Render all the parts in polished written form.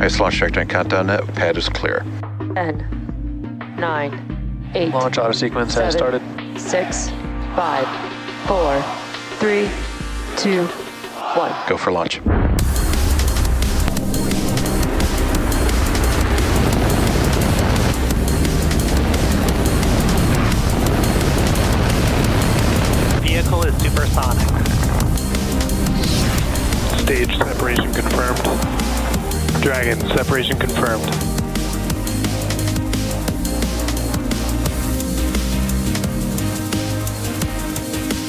Nice launch trajectory countdown. Pad is clear. 10, 9, 8. Launch auto sequence has started. 6, 5, 4, 3, 2, 1. Go for launch. Vehicle is supersonic. Stage separation confirmed. Dragon, separation confirmed.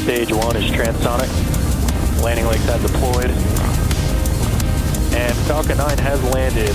Stage 1 is transonic. Landing legs have deployed. And Falcon 9 has landed.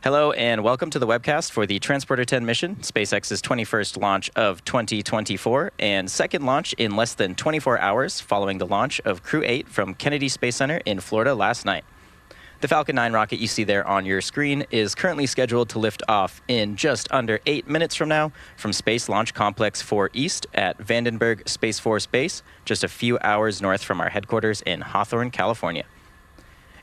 Hello and welcome to the webcast for the Transporter-10 mission, SpaceX's 21st launch of 2024 and second launch in less than 24 hours following the launch of Crew 8 from Kennedy Space Center in Florida last night. The Falcon 9 rocket you see there on your screen is currently scheduled to lift off in just under 8 minutes from now from Space Launch Complex 4 East at Vandenberg Space Force Base, just a few hours north from our headquarters in Hawthorne, California.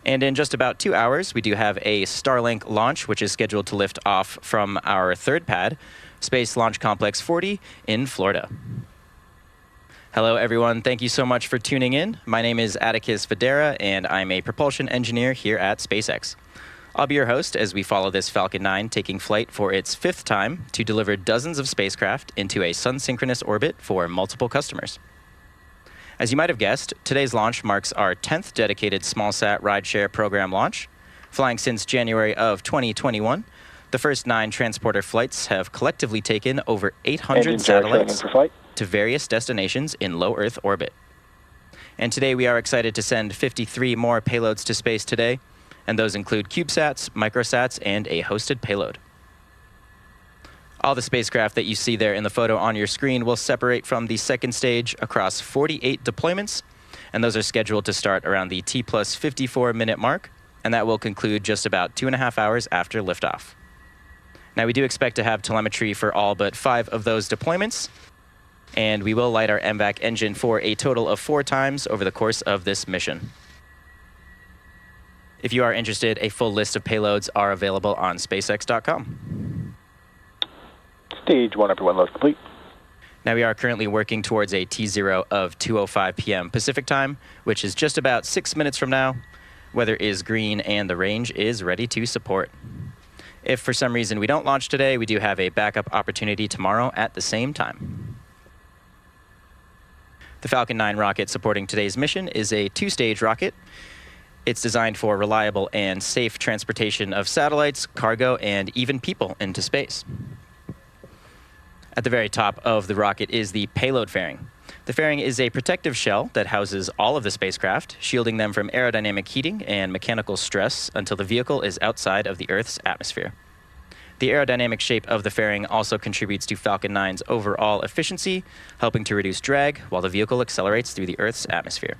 And in just about 2 hours, we do have a Starlink launch, which is scheduled to lift off from our third pad, Space Launch Complex 40 in Florida. Hello, everyone. Thank you so much for tuning in. My name is Atticus Videra, and I'm a propulsion engineer here at SpaceX. I'll be your host as we follow this Falcon 9 taking flight for its 5th time to deliver dozens of spacecraft into a sun-synchronous orbit for multiple customers. As you might have guessed, today's launch marks our 10th dedicated smallsat rideshare program launch. Flying since January of 2021, the first 9 transporter flights have collectively taken over 800 satellites to various destinations in low Earth orbit. And today we are excited to send 53 more payloads to space today, and those include CubeSats, microsats, and a hosted payload. All the spacecraft that you see there in the photo on your screen will separate from the second stage across 48 deployments, and those are scheduled to start around the T plus 54-minute mark, and that will conclude just about 2.5 hours after liftoff. Now, we do expect to have telemetry for all but 5 of those deployments, and we will light our MVAC engine for a total of 4 times over the course of this mission. If you are interested, a full list of payloads are available on SpaceX.com. Stage 1, everyone, load complete. Now we are currently working towards a T0 of 2:05 p.m. Pacific time, which is just about 6 minutes from now. Weather is green and the range is ready to support. If for some reason we don't launch today, we do have a backup opportunity tomorrow at the same time. The Falcon 9 rocket supporting today's mission is a 2-stage rocket. It's designed for reliable and safe transportation of satellites, cargo, and even people into space. At the very top of the rocket is the payload fairing. The fairing is a protective shell that houses all of the spacecraft, shielding them from aerodynamic heating and mechanical stress until the vehicle is outside of the Earth's atmosphere. The aerodynamic shape of the fairing also contributes to Falcon 9's overall efficiency, helping to reduce drag while the vehicle accelerates through the Earth's atmosphere.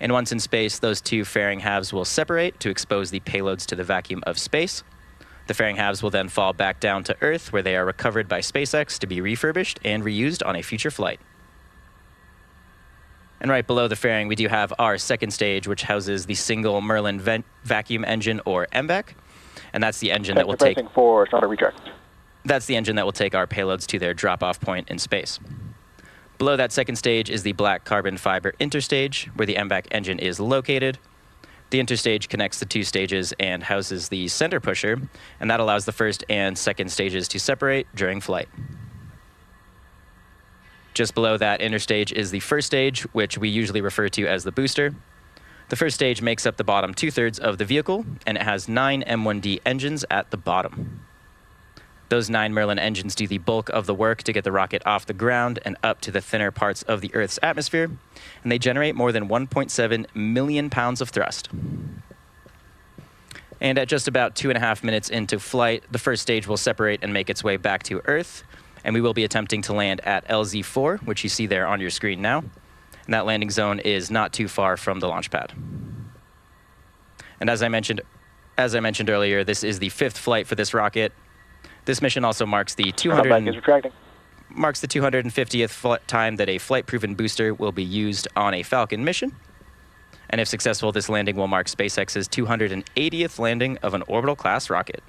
And once in space, those 2 fairing halves will separate to expose the payloads to the vacuum of space. The fairing halves will then fall back down to Earth, where they are recovered by SpaceX to be refurbished and reused on a future flight. And right below the fairing, we do have our second stage, which houses the single Merlin vacuum engine, or MVAC, and that's the engine that will take. That's the engine that will take our payloads to their drop-off point in space. Below that second stage is the black carbon fiber interstage, where the MVAC engine is located. The interstage connects the 2 stages and houses the center pusher, and that allows the first and second stages to separate during flight. Just below that interstage is the first stage, which we usually refer to as the booster. The first stage makes up the bottom 2/3 of the vehicle, and it has 9 M1D engines at the bottom. Those 9 Merlin engines do the bulk of the work to get the rocket off the ground and up to the thinner parts of the Earth's atmosphere, and they generate more than 1.7 million pounds of thrust. And at just about 2.5 minutes into flight, the first stage will separate and make its way back to Earth, and we will be attempting to land at LZ4, which you see there on your screen now. And that landing zone is not too far from the launch pad. And as I mentioned as I mentioned earlier, this is the 5th flight for this rocket. This mission also marks the Back is retracting. 250th time that a flight-proven booster will be used on a Falcon mission. And if successful, this landing will mark SpaceX's 280th landing of an orbital-class rocket.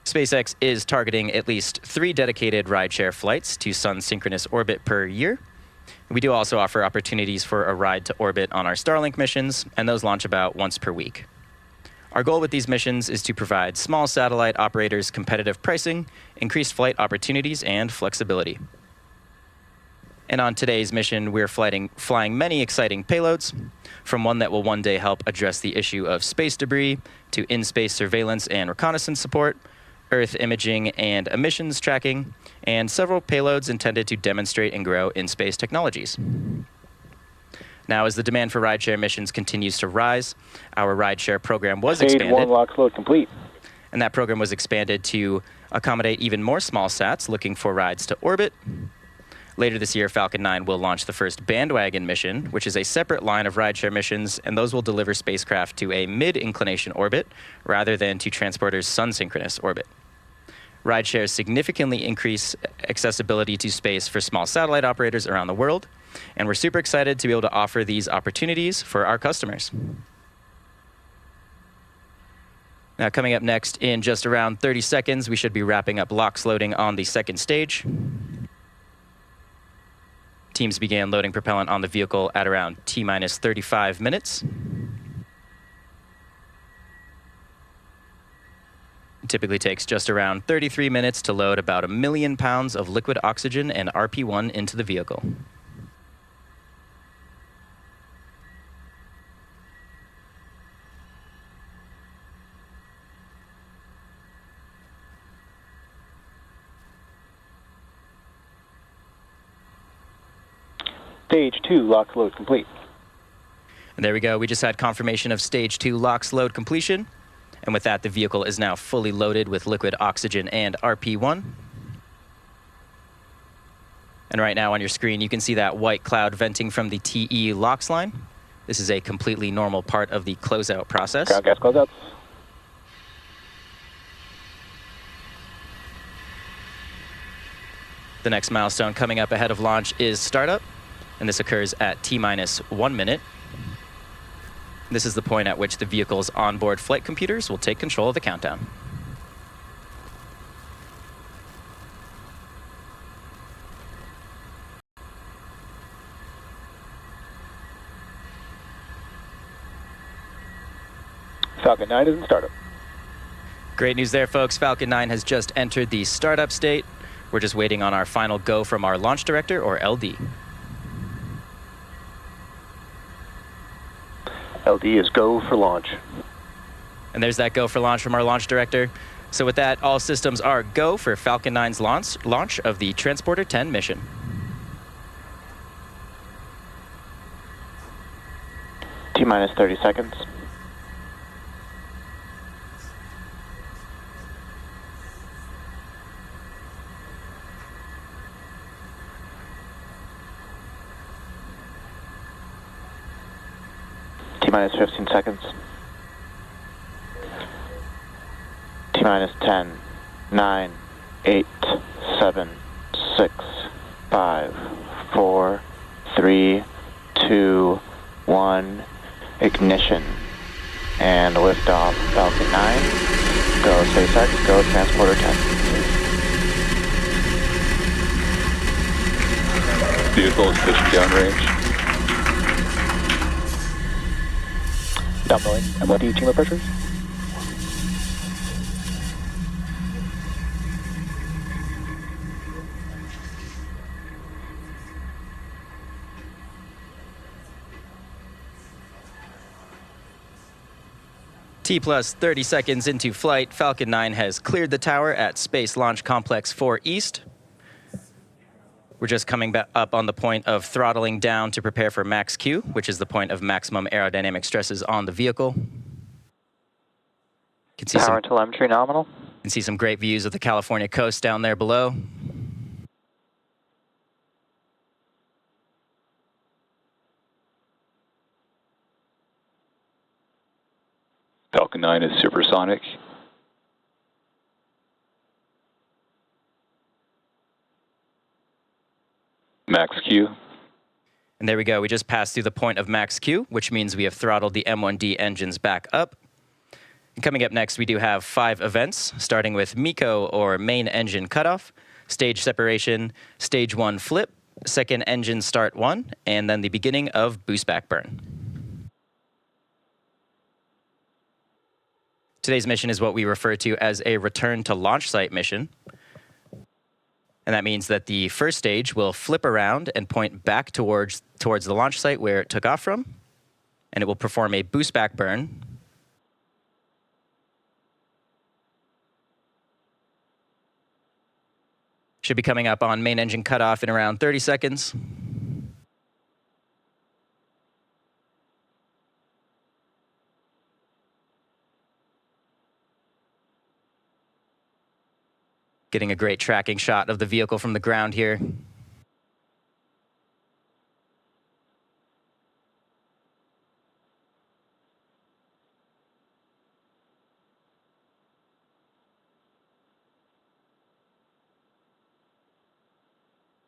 SpaceX is targeting at least 3 dedicated rideshare flights to sun-synchronous orbit per year. We do also offer opportunities for a ride to orbit on our Starlink missions, and those launch about once per week. Our goal with these missions is to provide small satellite operators competitive pricing, increased flight opportunities, and flexibility. And on today's mission, we're flying many exciting payloads, from one that will one day help address the issue of space debris, to in-space surveillance and reconnaissance support, Earth imaging and emissions tracking, and several payloads intended to demonstrate and grow in-space technologies. Now, as the demand for rideshare missions continues to rise, our rideshare program was expanded. Stage 1 LOX load complete. And that program was expanded to accommodate even more small sats looking for rides to orbit. Later this year, Falcon 9 will launch the first bandwagon mission, which is a separate line of rideshare missions, and those will deliver spacecraft to a mid-inclination orbit rather than to Transporter's sun-synchronous orbit. Rideshares significantly increase accessibility to space for small satellite operators around the world, and we're super excited to be able to offer these opportunities for our customers. Now, coming up next in just around 30 seconds, we should be wrapping up LOX loading on the 2nd stage. Teams began loading propellant on the vehicle at around T-minus 35 minutes. It typically takes just around 33 minutes to load about 1 million pounds of liquid oxygen and RP1 into the vehicle. Stage 2 LOX load complete. And there we go. We just had confirmation of Stage 2 LOX load completion. And with that, the vehicle is now fully loaded with liquid oxygen and RP1. And right now on your screen, you can see that white cloud venting from the TE LOX line. This is a completely normal part of the closeout process. Ground gas closeouts. The next milestone coming up ahead of launch is startup, and this occurs at T-minus 1 minute. This is the point at which the vehicle's onboard flight computers will take control of the countdown. Falcon 9 is in startup. Great news there, folks. Falcon 9 has just entered the startup state. We're just waiting on our final go from our launch director, or LD. LD is go for launch. And there's that go for launch from our launch director. So with that, all systems are go for Falcon 9's launch of the Transporter-10 mission. T-minus 30 seconds. T-minus 15 seconds. T-minus 10, 9, 8, 7, 6, 5, 4, 3, 2, 1, ignition. And liftoff, Falcon 9. Go SpaceX, go Transporter-10. Vehicle is pitching downrange. Downloading MOD chamber pressures. T plus 30 seconds into flight, Falcon 9 has cleared the tower at Space Launch Complex 4 East. We're just coming back up on the point of throttling down to prepare for max Q, which is the point of maximum aerodynamic stresses on the vehicle. Power telemetry nominal. You can see some great views of the California coast down there below. Falcon 9 is supersonic. Max Q. And there we go. We just passed through the point of max Q, which means we have throttled the M1D engines back up. And coming up next, we do have 5 events, starting with MECO, or main engine cutoff, stage separation, stage 1 flip, second engine start 1, and then the beginning of boost back burn. Today's mission is what we refer to as a return to launch site mission. And that means that the first stage will flip around and point back towards the launch site where it took off from, and it will perform a boost back burn. Should be coming up on main engine cutoff in around 30 seconds. Getting a great tracking shot of the vehicle from the ground here.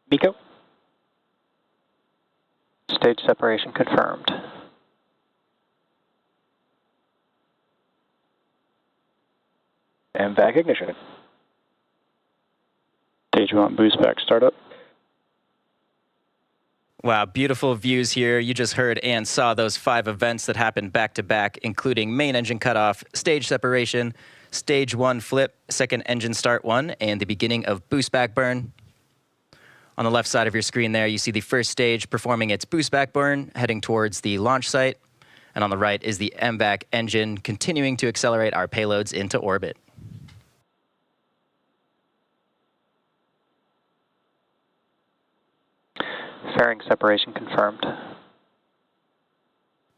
MECO. Stage separation confirmed. And back ignition. Stage 1 boost back startup. Wow, beautiful views here. You just heard and saw those 5 events that happened back to back, including main engine cutoff, stage separation, stage 1 flip, second engine start 1, and the beginning of boost back burn. On the left side of your screen there, you see the first stage performing its boost back burn, heading towards the launch site. And on the right is the MVAC engine continuing to accelerate our payloads into orbit. Fairing separation confirmed.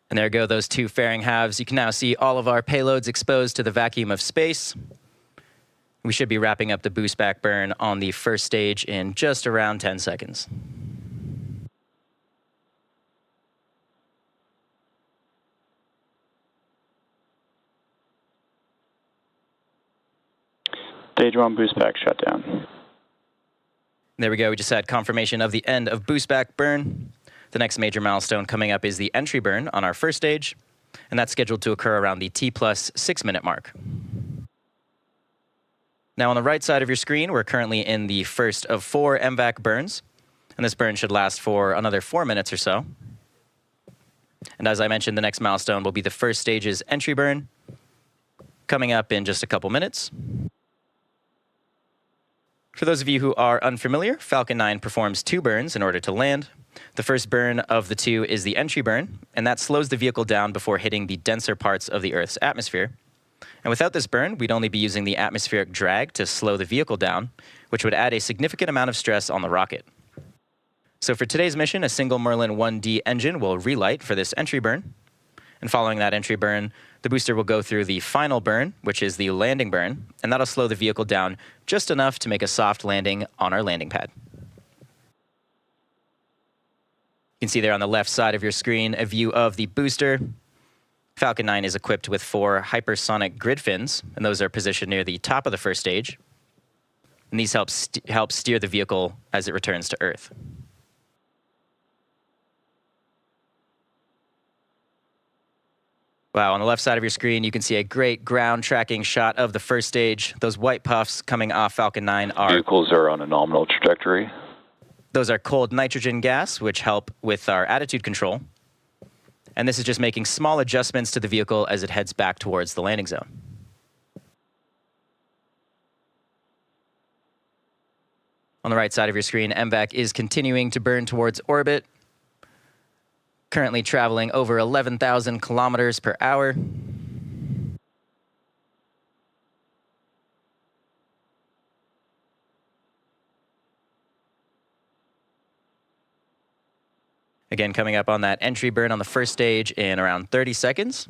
And there go those 2 fairing halves. You can now see all of our payloads exposed to the vacuum of space. We should be wrapping up the boost back burn on the first stage in just around 10 seconds. Stage 1 boost back shutdown. There we go. We just had confirmation of the end of boost back burn. The next major milestone coming up is the entry burn on our first stage, and that's scheduled to occur around the T plus 6-minute mark. Now on the right side of your screen, we're currently in the first of 4 MVAC burns, and this burn should last for another 4 minutes or so. And as I mentioned, the next milestone will be the first stage's entry burn, coming up in just a couple minutes. For those of you who are unfamiliar, Falcon 9 performs 2 burns in order to land. The first burn of the 2 is the entry burn, and that slows the vehicle down before hitting the denser parts of the Earth's atmosphere. And without this burn, we'd only be using the atmospheric drag to slow the vehicle down, which would add a significant amount of stress on the rocket. So for today's mission, a single Merlin 1D engine will relight for this entry burn. And following that entry burn, the booster will go through the final burn, which is the landing burn, and that'll slow the vehicle down just enough to make a soft landing on our landing pad. You can see there on the left side of your screen a view of the booster. Falcon 9 is equipped with 4 hypersonic grid fins, and those are positioned near the top of the first stage. And these help steer the vehicle as it returns to Earth. Wow, on the left side of your screen, you can see a great ground tracking shot of the first stage. Those white puffs coming off Falcon 9 are... Vehicles are on a nominal trajectory. Those are cold nitrogen gas, which help with our attitude control. And this is just making small adjustments to the vehicle as it heads back towards the landing zone. On the right side of your screen, MVAC is continuing to burn towards orbit, currently traveling over 11,000 kilometers per hour. Again, coming up on that entry burn on the first stage in around 30 seconds.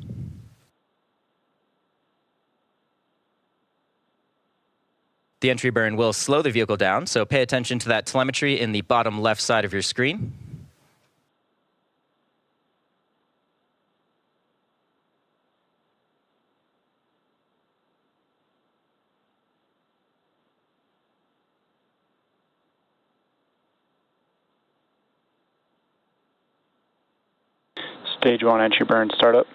The entry burn will slow the vehicle down, so pay attention to that telemetry in the bottom left side of your screen. Stage 1 entry burn startup.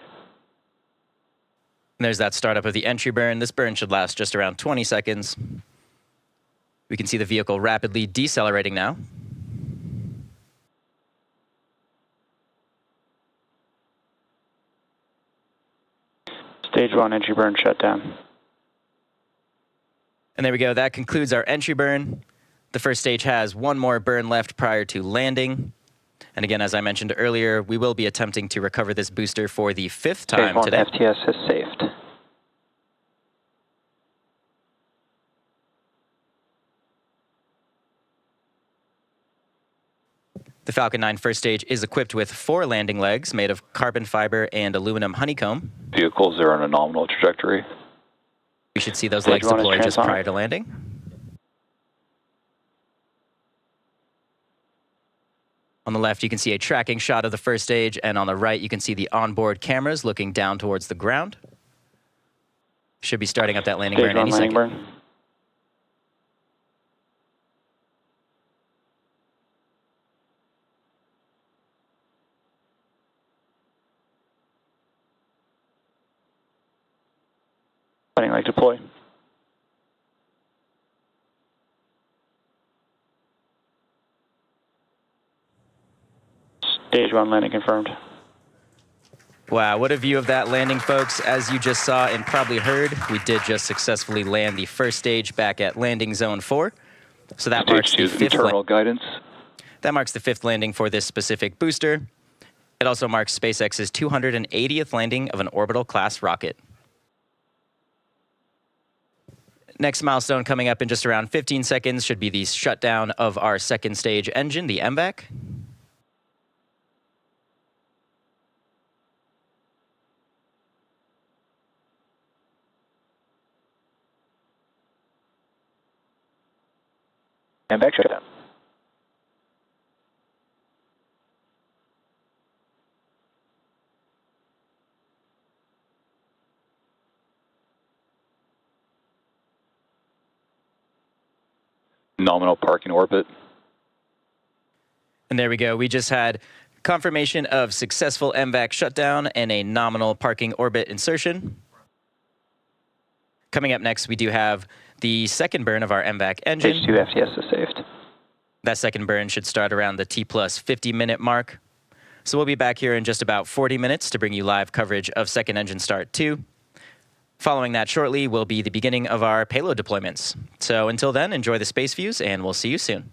And there's that startup of the entry burn. This burn should last just around 20 seconds. We can see the vehicle rapidly decelerating now. Stage 1 entry burn shut down. And there we go. That concludes our entry burn. The first stage has one more burn left prior to landing. And again, as I mentioned earlier, we will be attempting to recover this booster for the 5th time Stage 1 today. FTS has saved. The Falcon 9 first stage is equipped with 4 landing legs made of carbon fiber and aluminum honeycomb. Vehicles are on a nominal trajectory. We should see those Stage legs 1 is deploy just transonic. prior to landing. On the left, you can see a tracking shot of the first stage, and on the right, you can see the onboard cameras looking down towards the ground. Should be starting up that landing Stage burn 1 any landing second. burn. Landing leg deploy. Stage 1 landing confirmed. Wow, what a view of that landing, folks. As you just saw and probably heard, we did just successfully land the first stage back at landing zone 4. So that marks Stage the 2 fifth internal guidance. That marks the 5th landing for this specific booster. It also marks SpaceX's 280th landing of an orbital class rocket. Next milestone coming up in just around 15 seconds should be the shutdown of our second stage engine, the MVAC. And back shut down. Nominal parking orbit. And there we go. We just had confirmation of successful MVAC shutdown and a nominal parking orbit insertion. Coming up next, we do have the second burn of our MVAC engine. Stage 2 FTS is saved. That second burn should start around the T plus 50-minute mark. So we'll be back here in just about 40 minutes to bring you live coverage of second engine start 2. Following that shortly will be the beginning of our payload deployments. So until then, enjoy the space views, and we'll see you soon.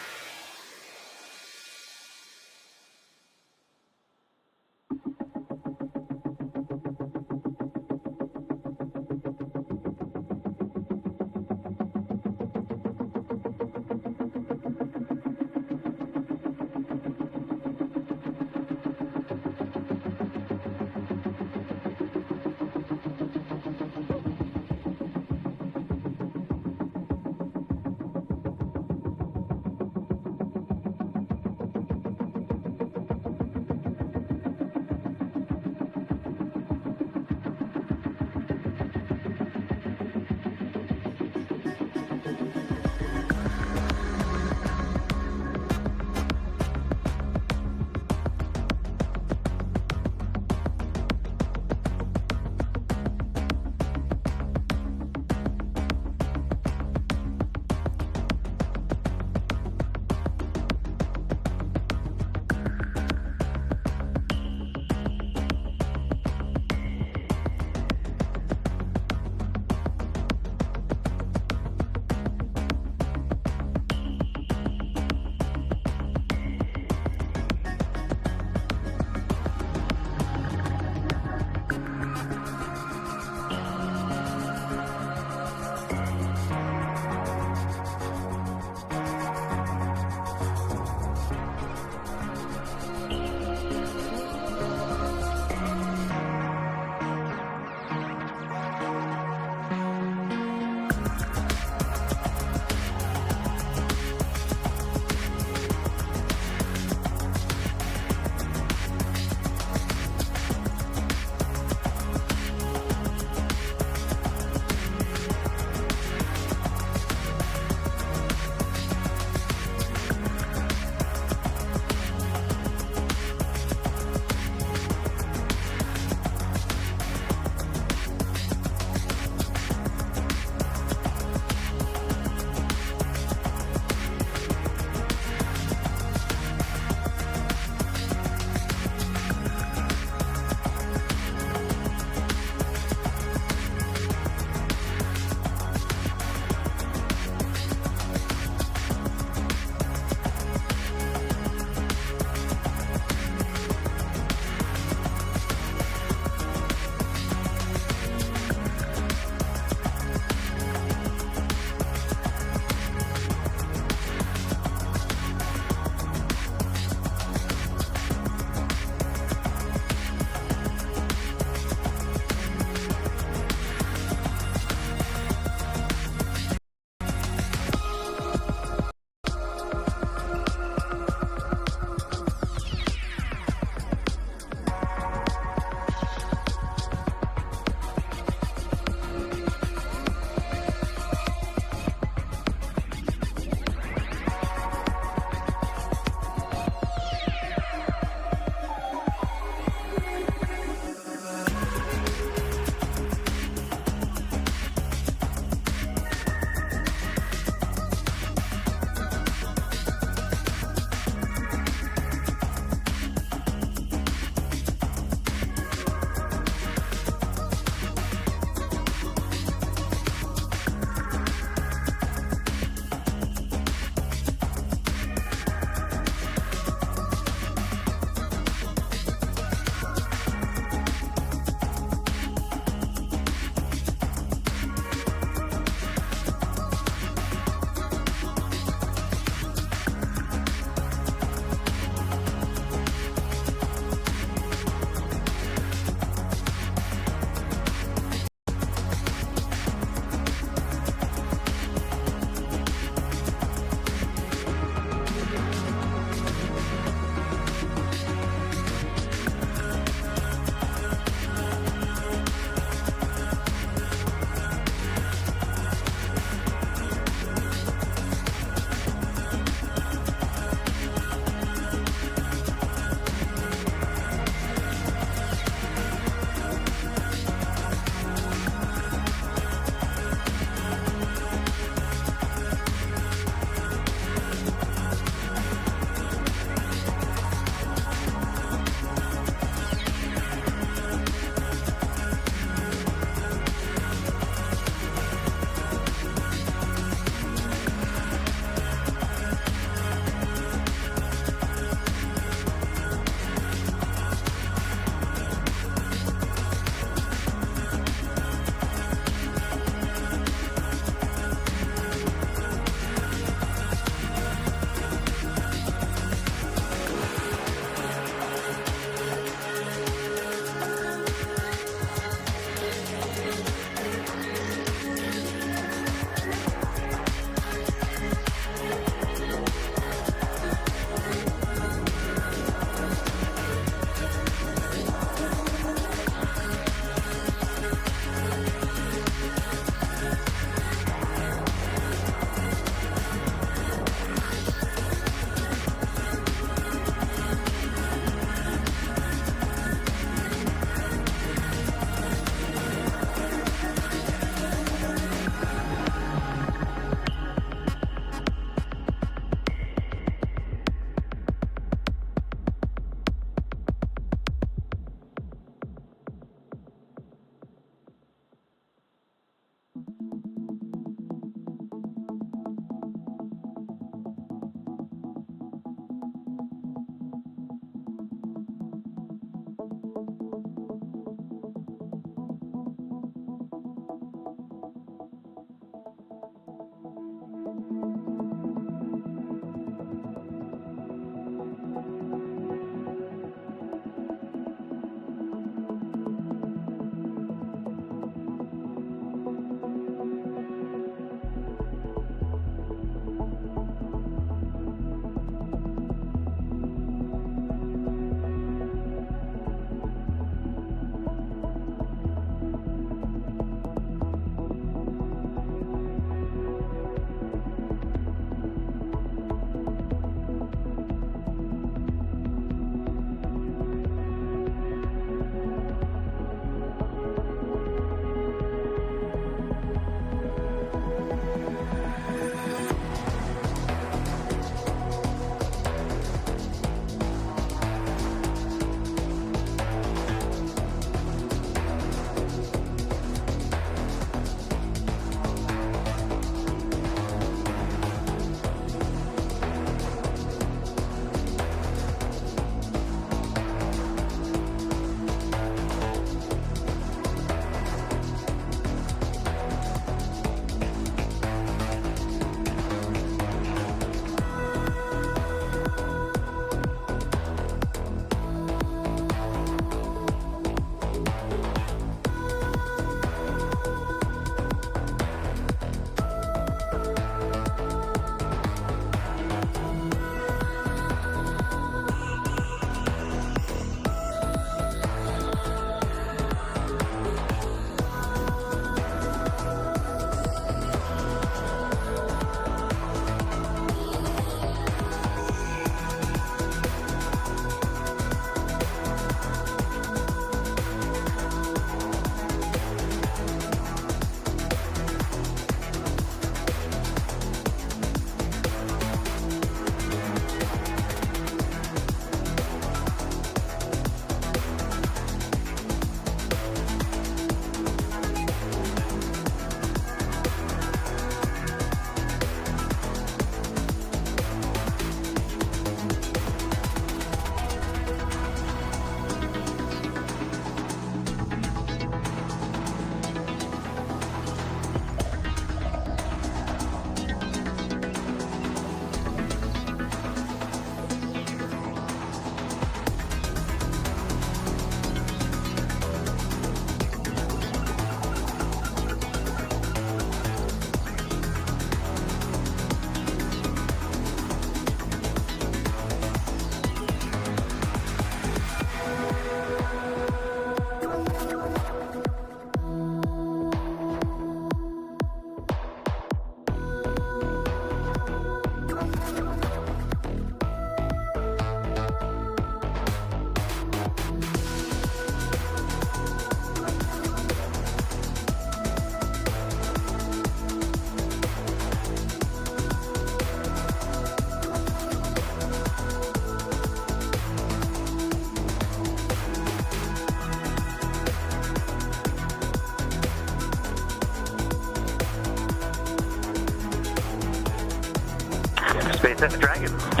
Dragon.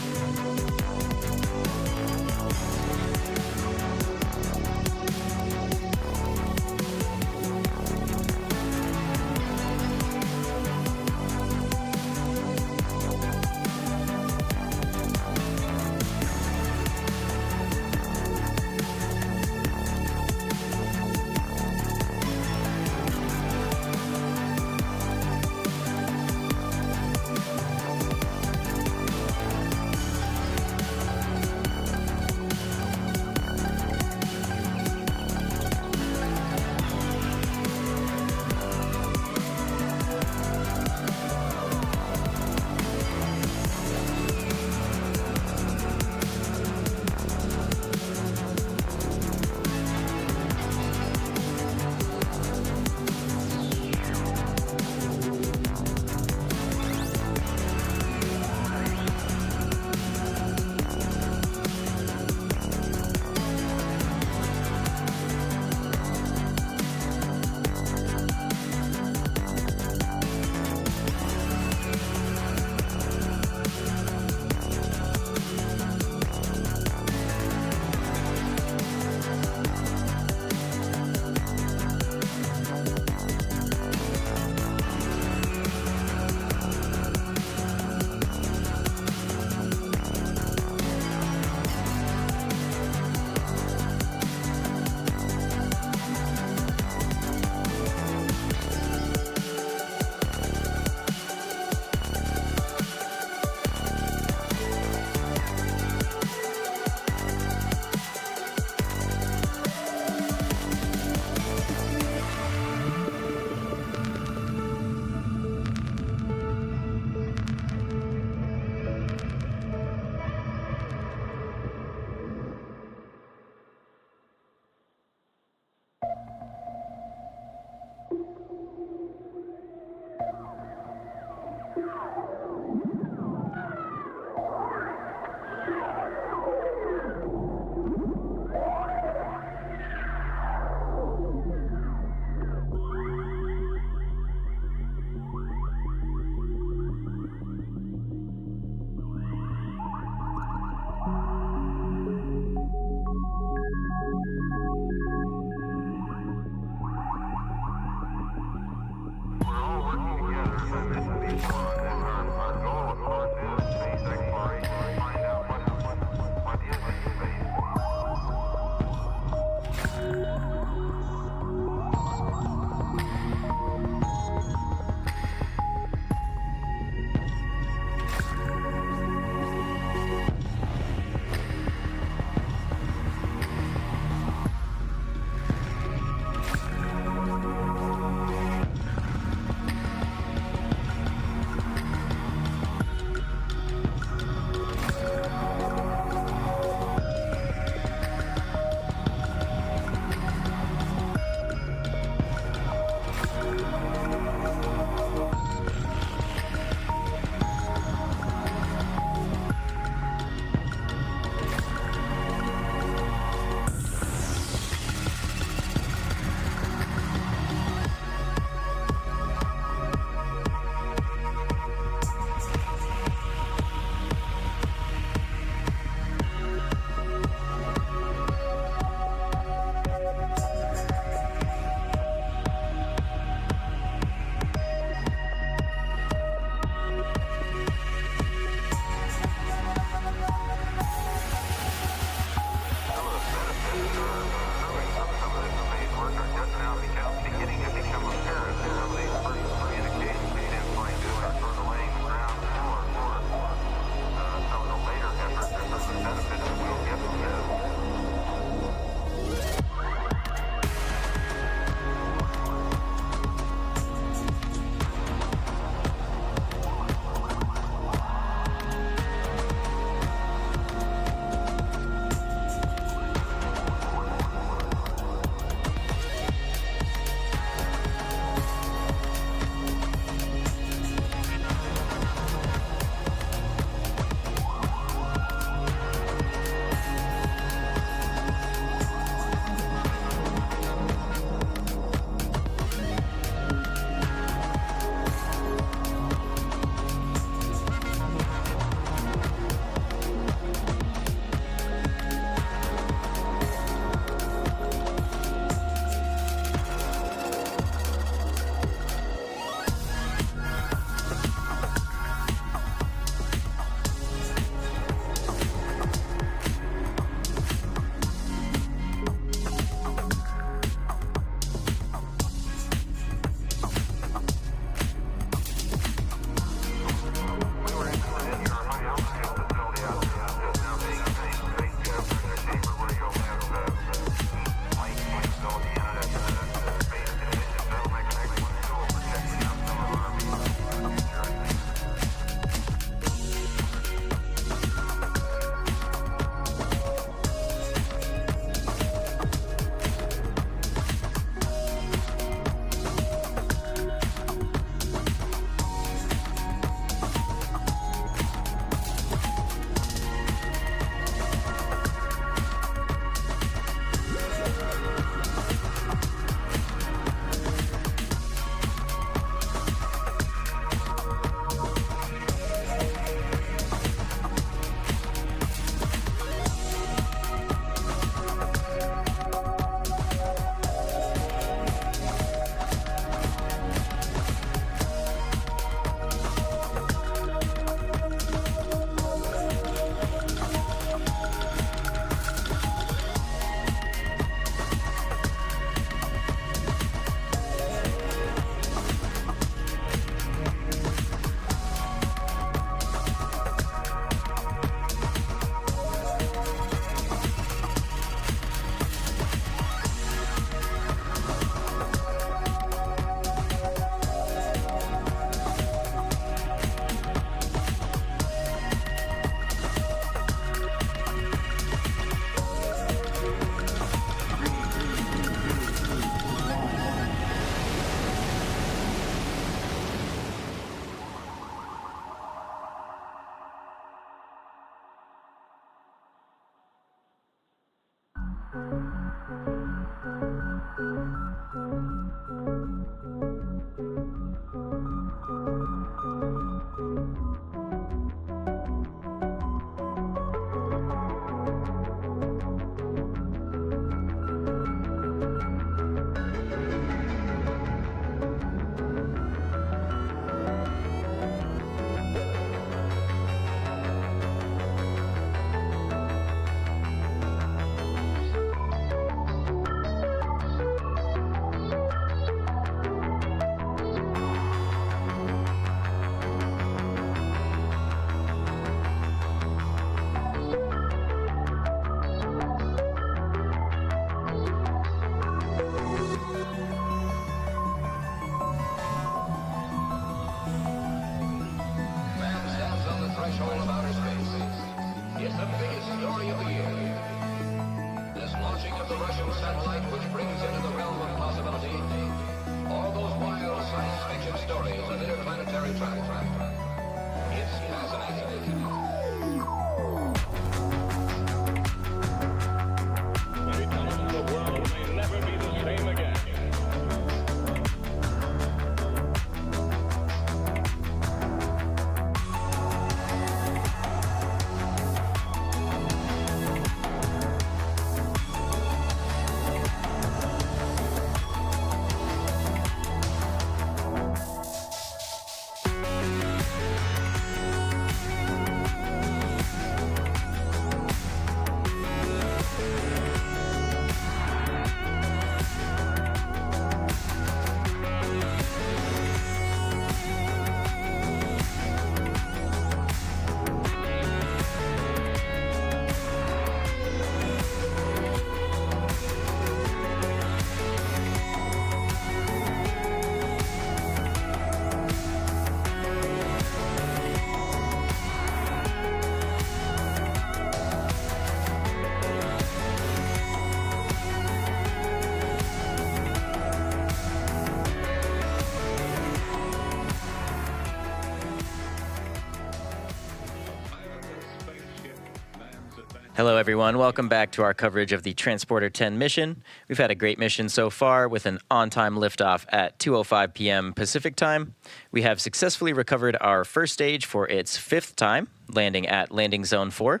Hello, everyone. Welcome back to our coverage of the Transporter-10 mission. We've had a great mission so far with an on-time liftoff at 2:05 p.m. Pacific time. We have successfully recovered our first stage for its 5th time, landing at Landing Zone 4.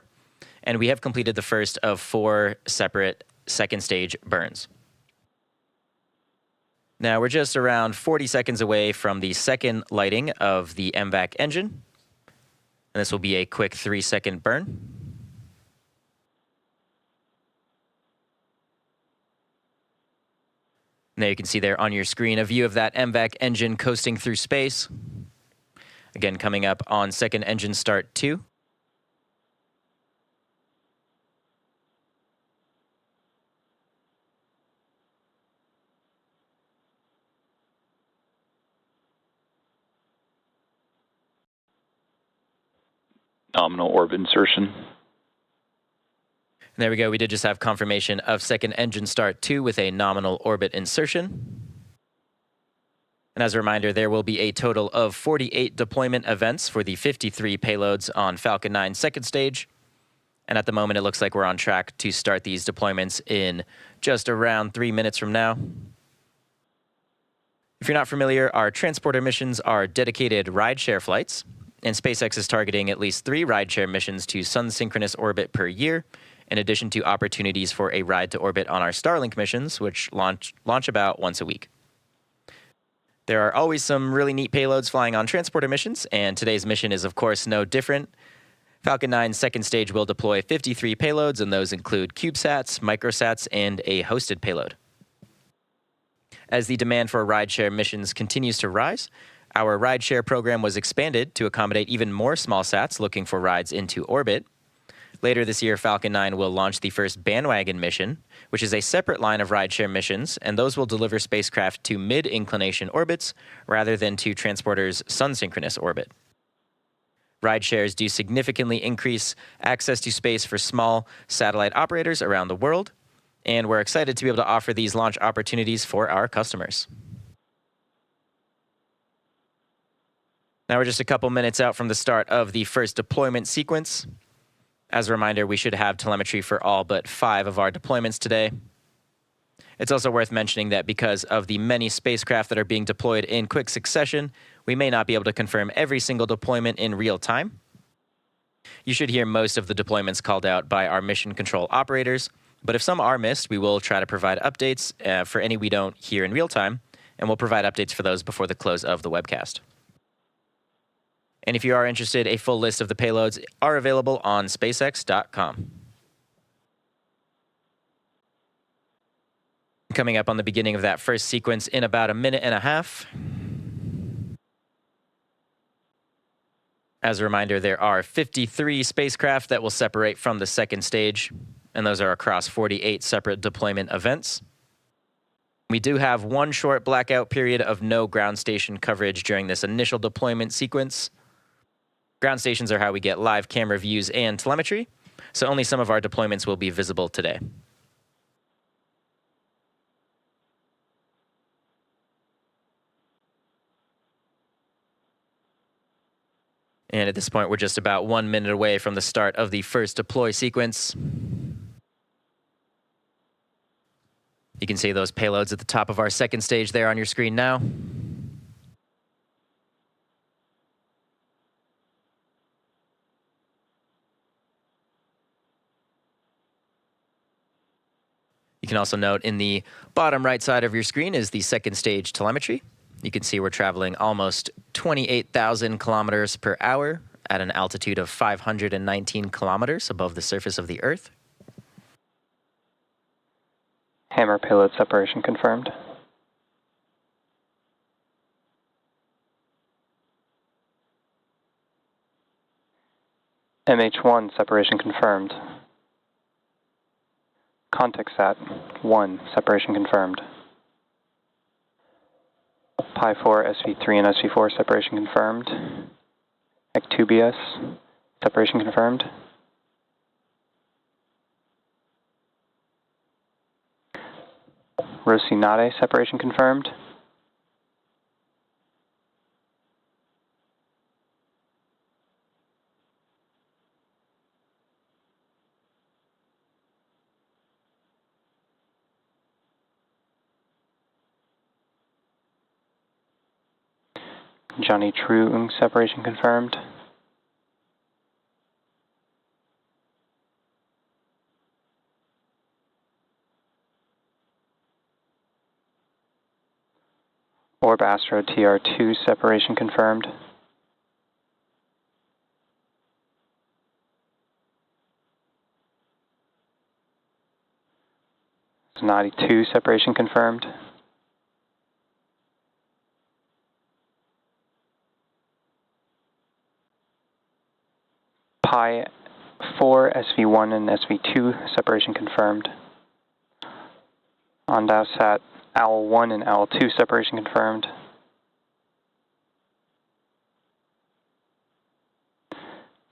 And we have completed the first of 4 separate second stage burns. Now, we're just around 40 seconds away from the second lighting of the MVAC engine. And this will be a quick 3-second burn. Now you can see there on your screen a view of that MVAC engine coasting through space. Again, coming up on second engine start 2. Nominal orbit insertion. There we go. We did just have confirmation of second engine start 2 with a nominal orbit insertion. And as a reminder, there will be a total of 48 deployment events for the 53 payloads on Falcon 9 second stage. And at the moment, it looks like we're on track to start these deployments in just around 3 minutes from now. If you're not familiar, our transporter missions are dedicated rideshare flights. And SpaceX is targeting at least 3 rideshare missions to sun-synchronous orbit per year, in addition to opportunities for a ride to orbit on our Starlink missions, which launch about once a week. There are always some really neat payloads flying on transporter missions, and today's mission is, of course, no different. Falcon 9's second stage will deploy 53 payloads, and those include CubeSats, microsats, and a hosted payload. As the demand for rideshare missions continues to rise, our rideshare program was expanded to accommodate even more smallsats looking for rides into orbit. Later this year, Falcon 9 will launch the first bandwagon mission, which is a separate line of rideshare missions, and those will deliver spacecraft to mid-inclination orbits rather than to Transporter's sun-synchronous orbit. Rideshares do significantly increase access to space for small satellite operators around the world, and we're excited to be able to offer these launch opportunities for our customers. Now we're just a couple minutes out from the start of the first deployment sequence. As a reminder, we should have telemetry for all but 5 of our deployments today. It's also worth mentioning that because of the many spacecraft that are being deployed in quick succession, we may not be able to confirm every single deployment in real time. You should hear most of the deployments called out by our mission control operators, but if some are missed, we will try to provide updates for any we don't hear in real time, and we'll provide updates for those before the close of the webcast. And if you are interested, a full list of the payloads are available on SpaceX.com. Coming up on the beginning of that first sequence in about a minute and a half. As a reminder, there are 53 spacecraft that will separate from the second stage, and those are across 48 separate deployment events. We do have one short blackout period of no ground station coverage during this initial deployment sequence. Ground stations are how we get live camera views and telemetry, so only some of our deployments will be visible today. And at this point, we're just about 1 minute away from the start of the first deploy sequence. You can see those payloads at the top of our second stage there on your screen now. You can also note in the bottom right side of your screen is the second stage telemetry. You can see we're traveling almost 28,000 kilometers per hour at an altitude of 519 kilometers above the surface of the Earth. Hammer payload separation confirmed. MH1 separation confirmed. ContextSat 1 separation confirmed. Pi 4 SV3 and SV4 separation confirmed. EC2BS separation confirmed. Rocinante separation confirmed. Johnny True separation confirmed. Orb Astro TR2 separation confirmed. Sonati 2 separation confirmed. Pi 4 SV1 and SV2 separation confirmed. Ondowsat Owl 1 and Owl 2 separation confirmed.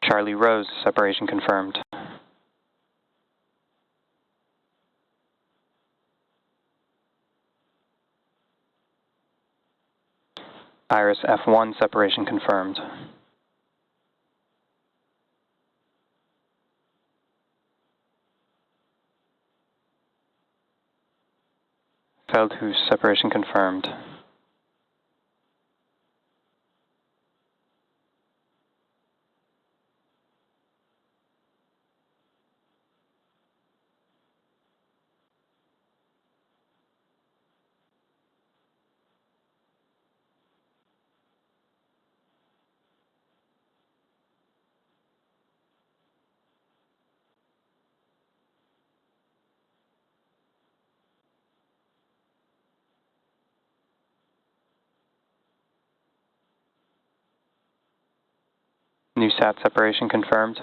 Charlie Rose separation confirmed. Iris F1 separation confirmed. Feldhus separation confirmed. New SAT separation confirmed.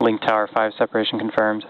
Link Tower 5 separation confirmed.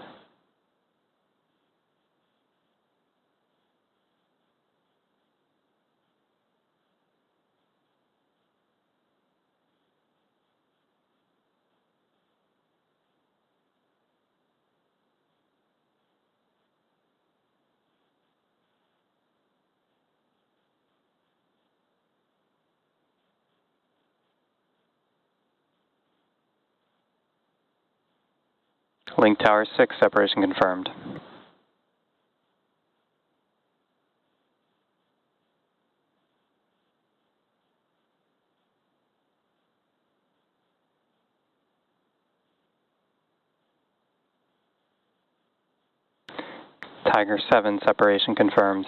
Link Tower 6 separation confirmed. Tiger 7 separation confirmed.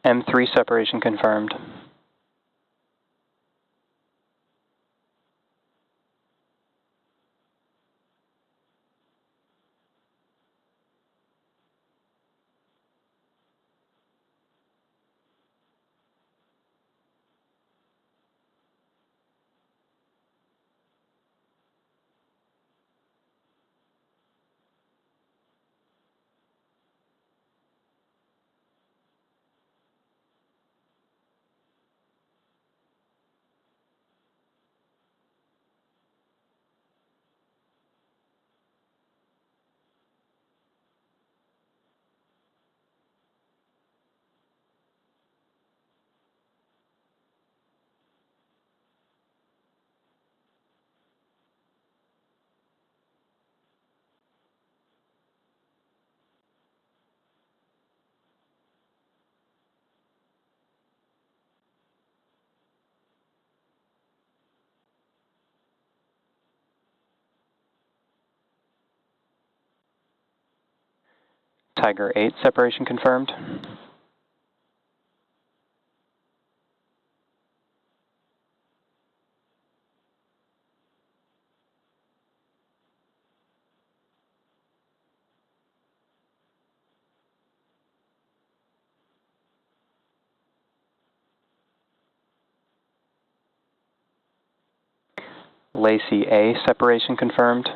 M3 separation confirmed. Tiger 8 separation confirmed. Lacey A separation confirmed.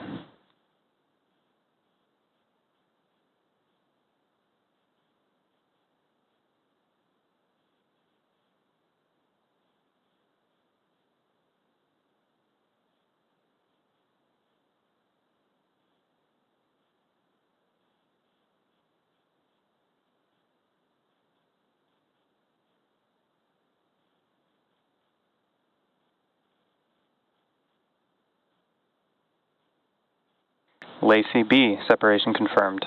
Lacey B separation confirmed.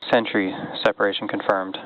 Sentry separation confirmed.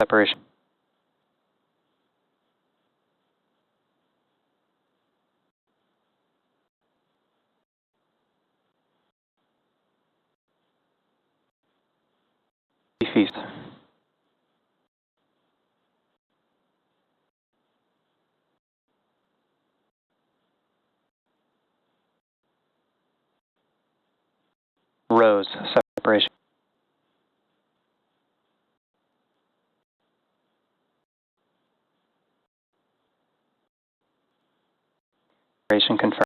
separation. Feast. Rows, separation. Separation confirmed.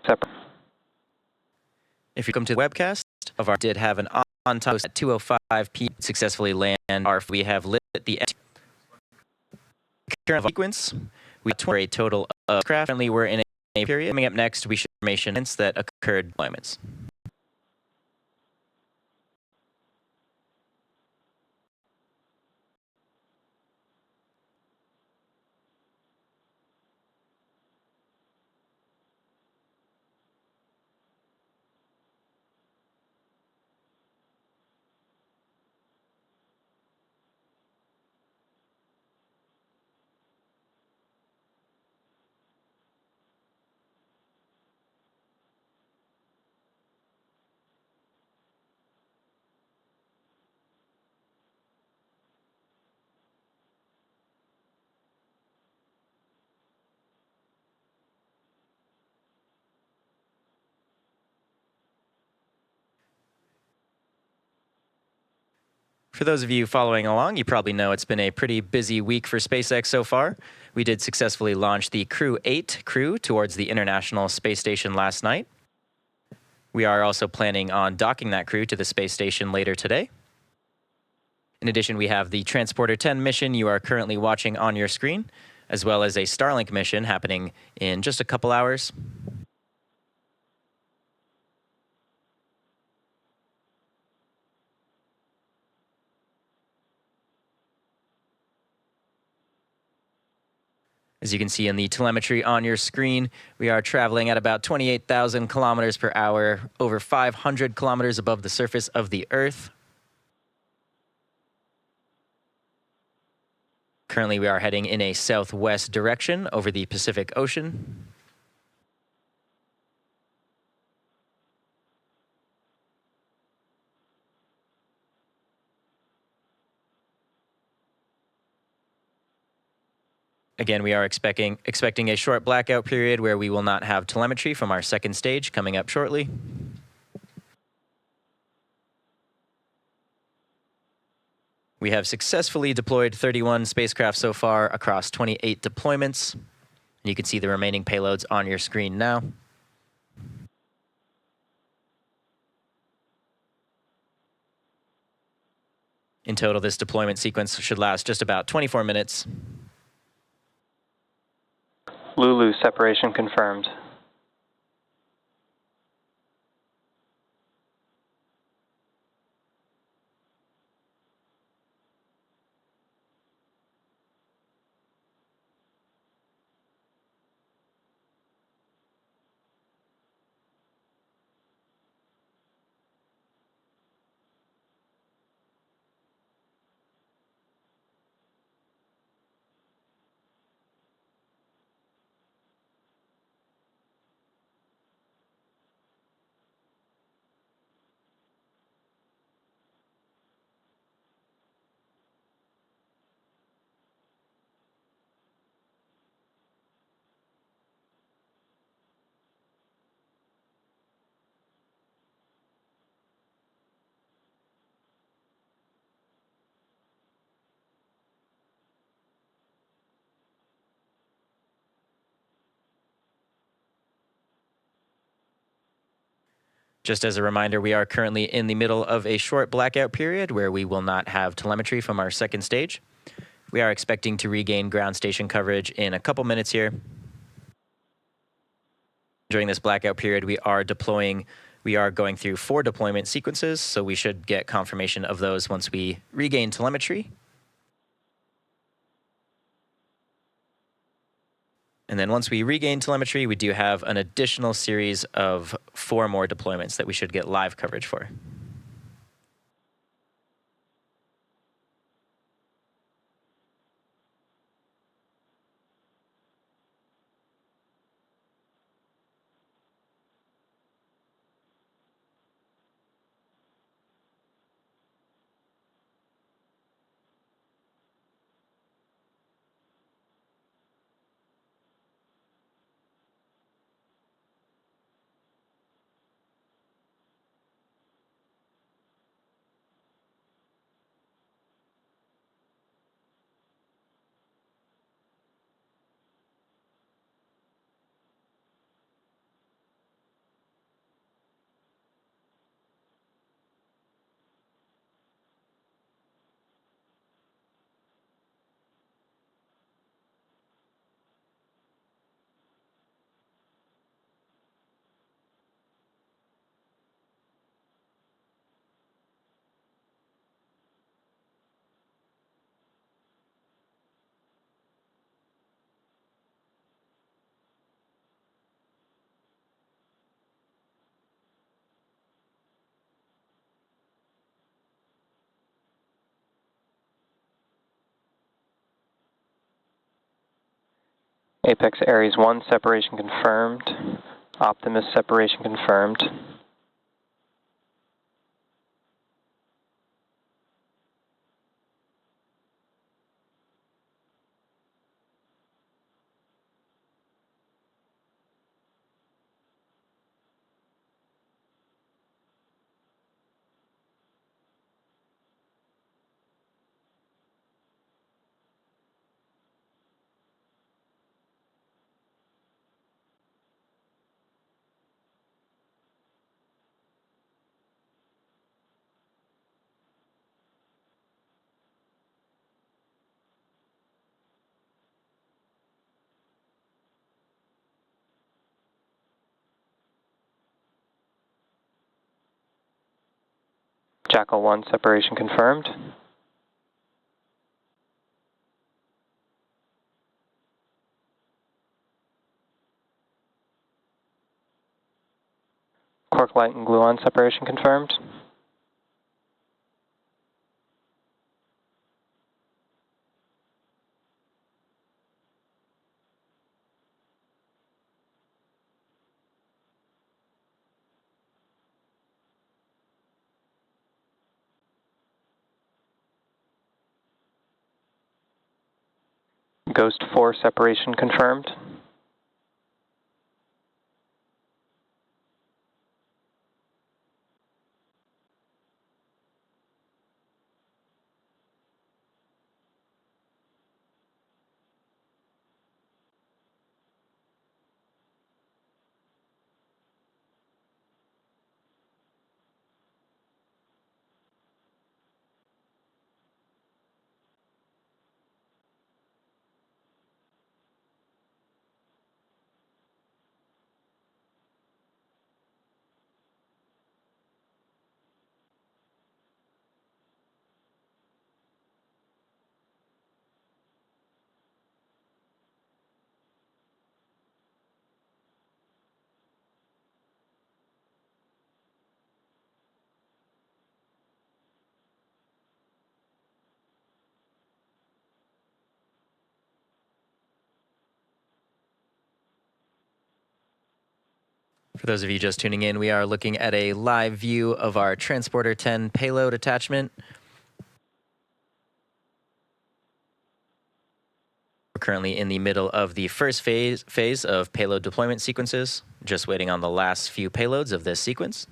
Separate. If you come to the webcast of our did have an on-time at 2:05 p.m. successfully land our. We have lit the current sequence. We have a total of craft. Currently, we're in a period. Coming up next, we show information that occurred deployments. For those of you following along, you probably know it's been a pretty busy week for SpaceX so far. We did successfully launch the Crew 8 crew towards the International Space Station last night. We are also planning on docking that crew to the space station later today. In addition, we have the Transporter-10 mission you are currently watching on your screen, as well as a Starlink mission happening in just a couple hours. As you can see in the telemetry on your screen, we are traveling at about 28,000 kilometers per hour, over 500 kilometers above the surface of the Earth. Currently, we are heading in a southwest direction over the Pacific Ocean. Again, we are expecting a short blackout period where we will not have telemetry from our second stage coming up shortly. We have successfully deployed 31 spacecraft so far across 28 deployments. You can see the remaining payloads on your screen now. In total, this deployment sequence should last just about 24 minutes. Lulu, separation confirmed. Just as a reminder, we are currently in the middle of a short blackout period where we will not have telemetry from our second stage. We are expecting to regain ground station coverage in a couple minutes here. During this blackout period, we are going through 4 deployment sequences, so we should get confirmation of those once we regain telemetry. And then once we regain telemetry, we do have an additional series of 4 more deployments that we should get live coverage for. Apex Ares 1 separation confirmed. Optimus separation confirmed. Jackal 1 separation confirmed. Quark Light and Gluon separation confirmed. Ghost 4 separation confirmed. For those of you just tuning in, we are looking at a live view of our Transporter-10 payload attachment. We're currently in the middle of the first phase of payload deployment sequences, just waiting on the last few payloads of this sequence.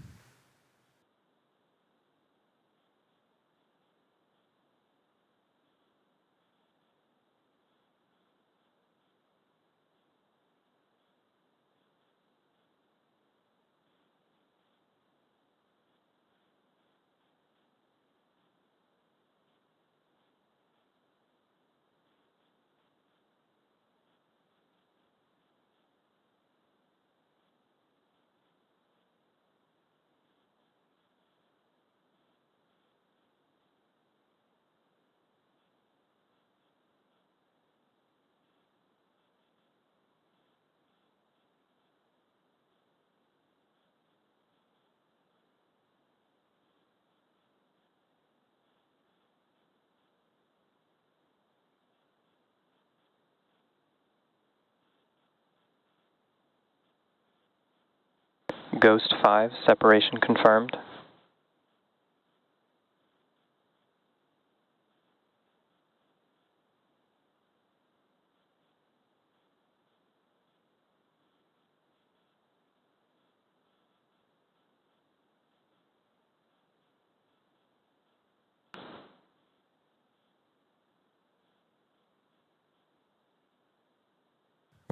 Ghost 5, separation confirmed.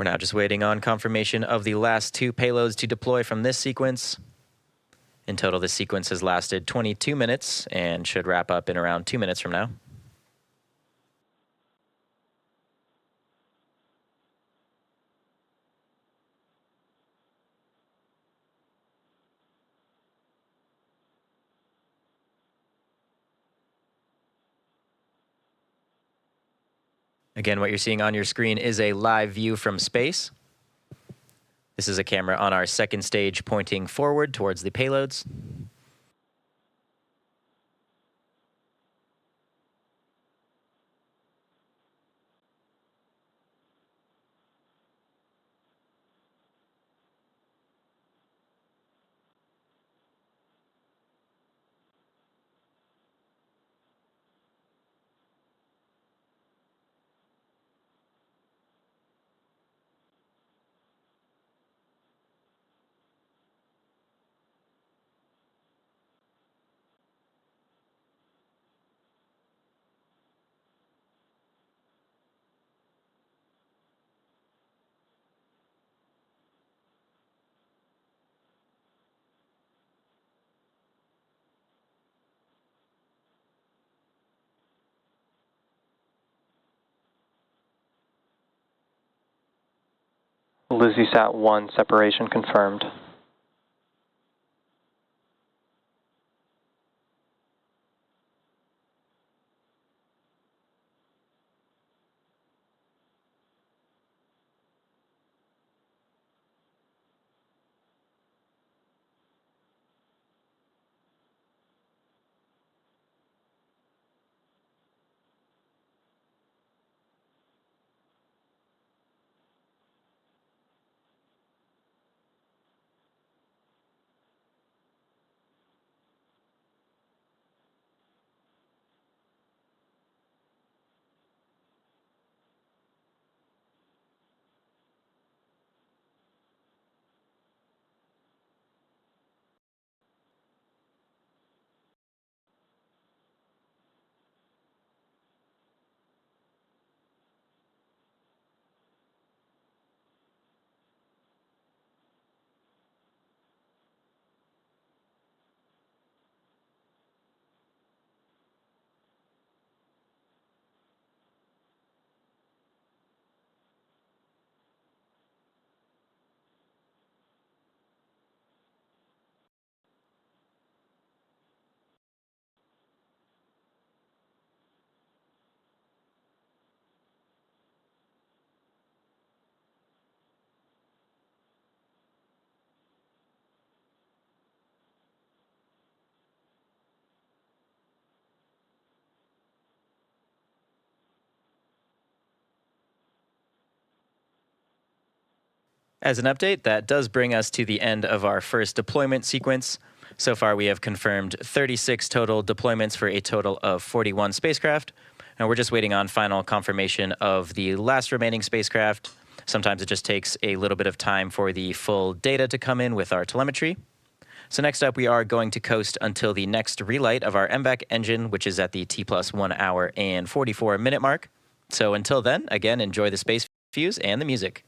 We're now just waiting on confirmation of the last 2 payloads to deploy from this sequence. In total, this sequence has lasted 22 minutes and should wrap up in around 2 minutes from now. Again, what you're seeing on your screen is a live view from space. This is a camera on our second stage pointing forward towards the payloads. LizzieSat 1, separation confirmed. As an update, that does bring us to the end of our first deployment sequence. So far, we have confirmed 36 total deployments for a total of 41 spacecraft. And we're just waiting on final confirmation of the last remaining spacecraft. Sometimes it just takes a little bit of time for the full data to come in with our telemetry. So next up, we are going to coast until the next relight of our MVAC engine, which is at the T+1 hour and 44-minute mark. So until then, again, enjoy the space views and the music.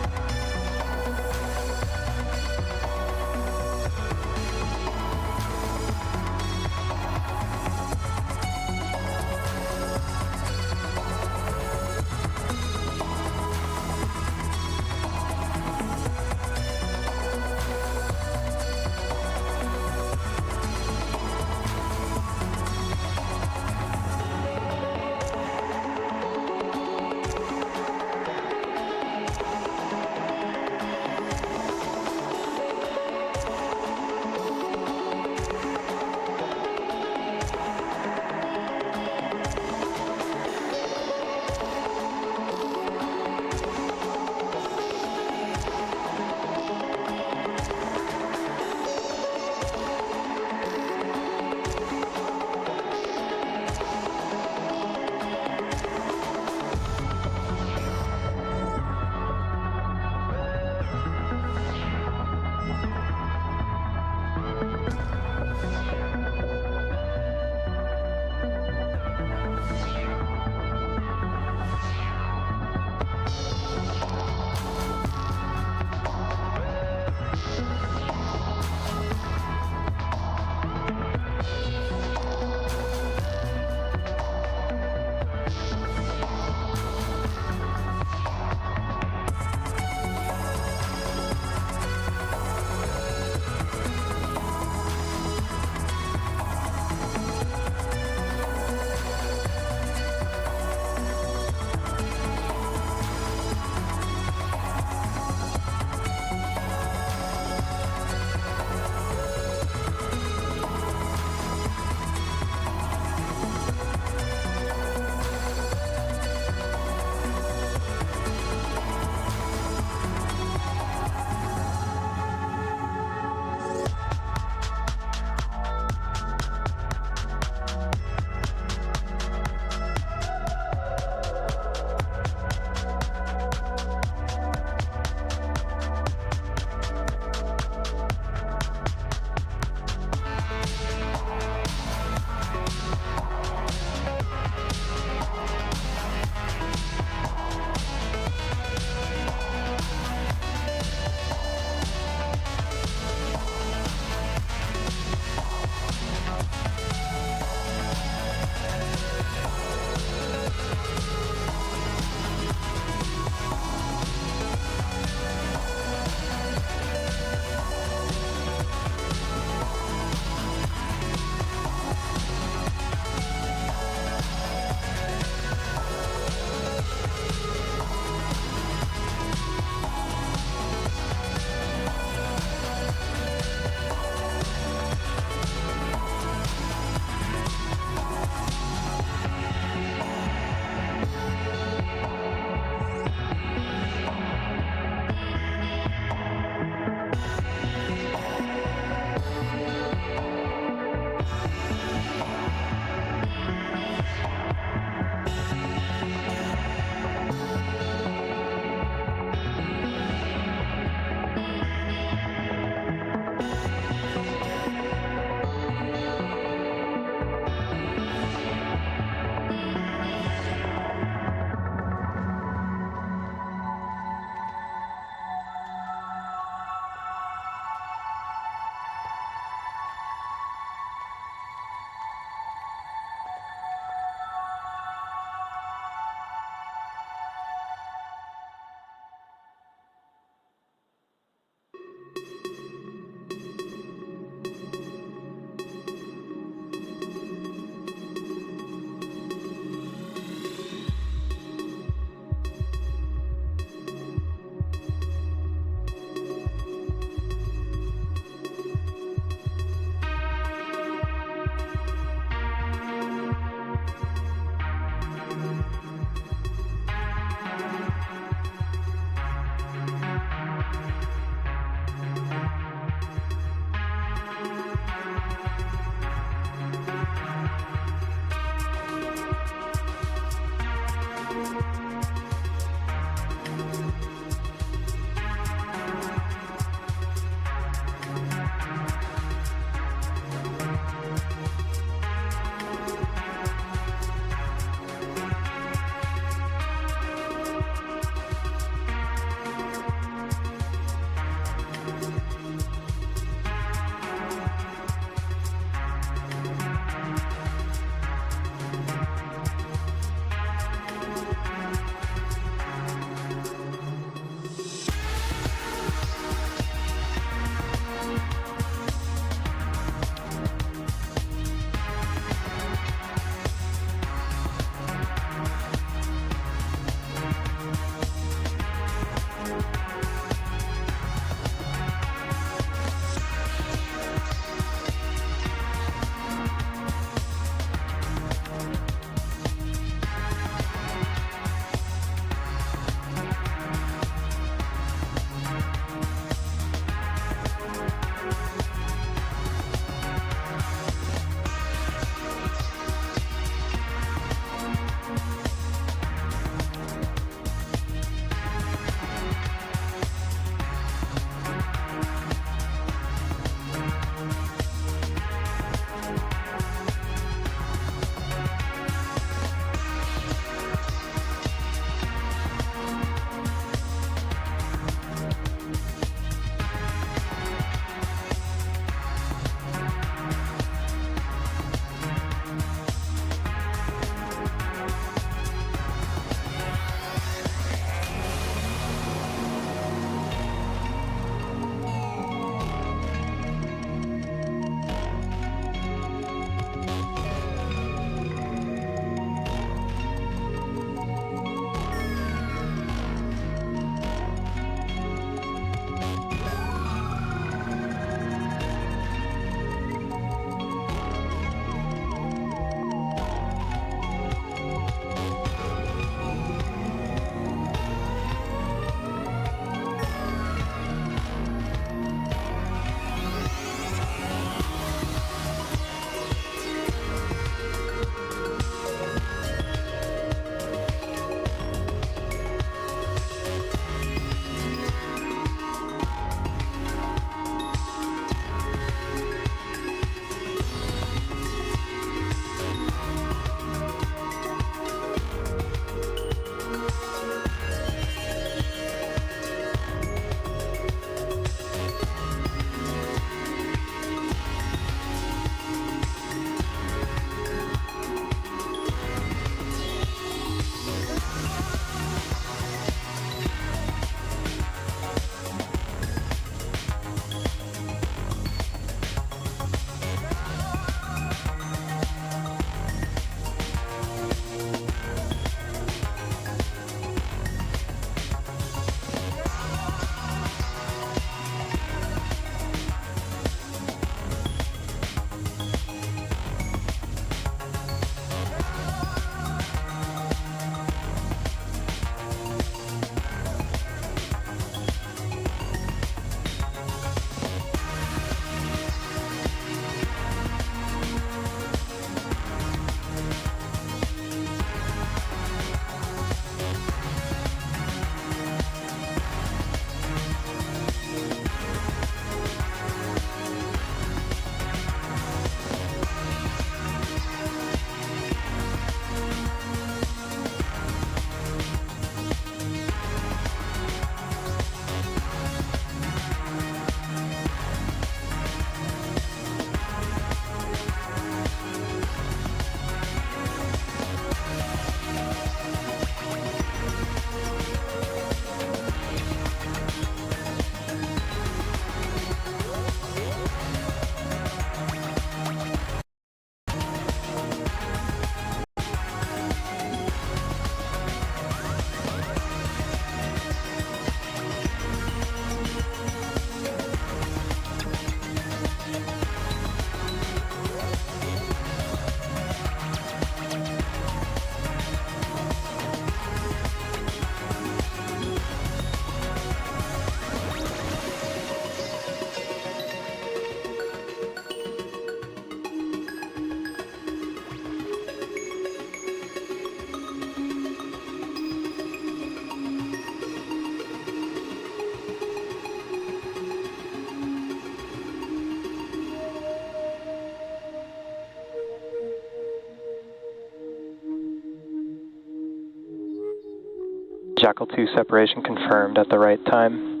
Jackal 2 separation confirmed at the right time.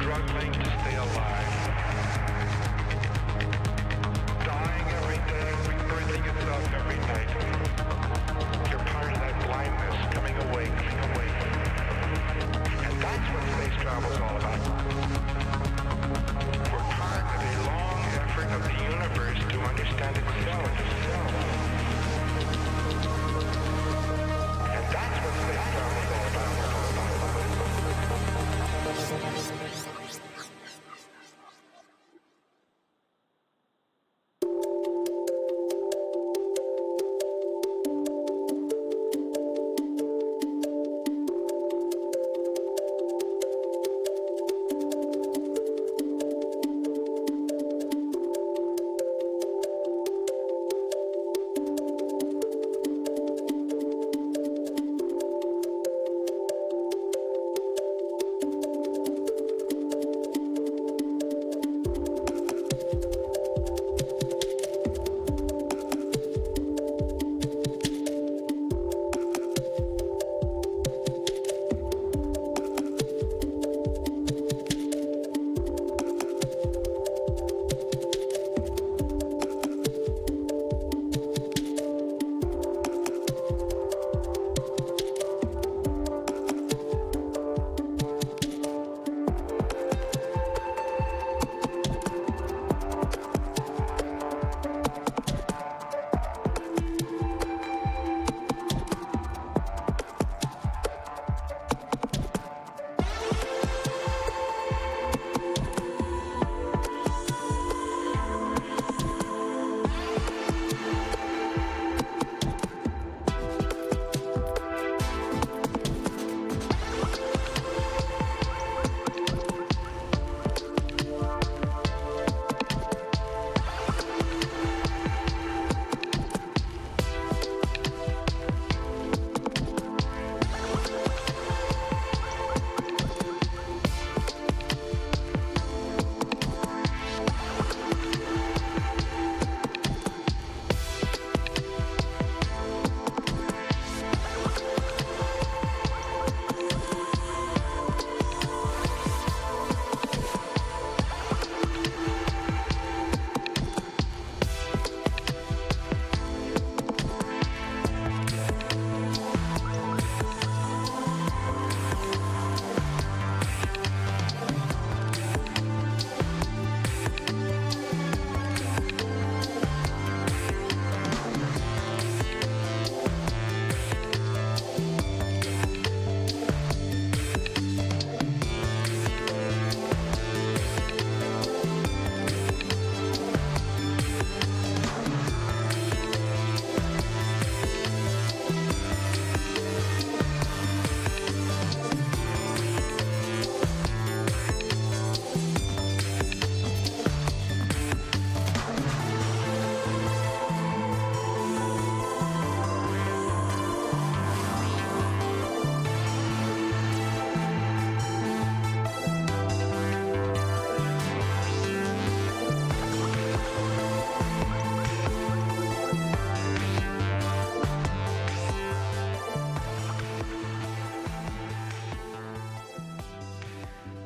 struggling to stay alive. Dying every day, rebirthing itself every night. You're part of that blindness, coming awake. And that's what space travel's all about. We're part of a long effort of the universe to understand itself. And that's what space travel's all about.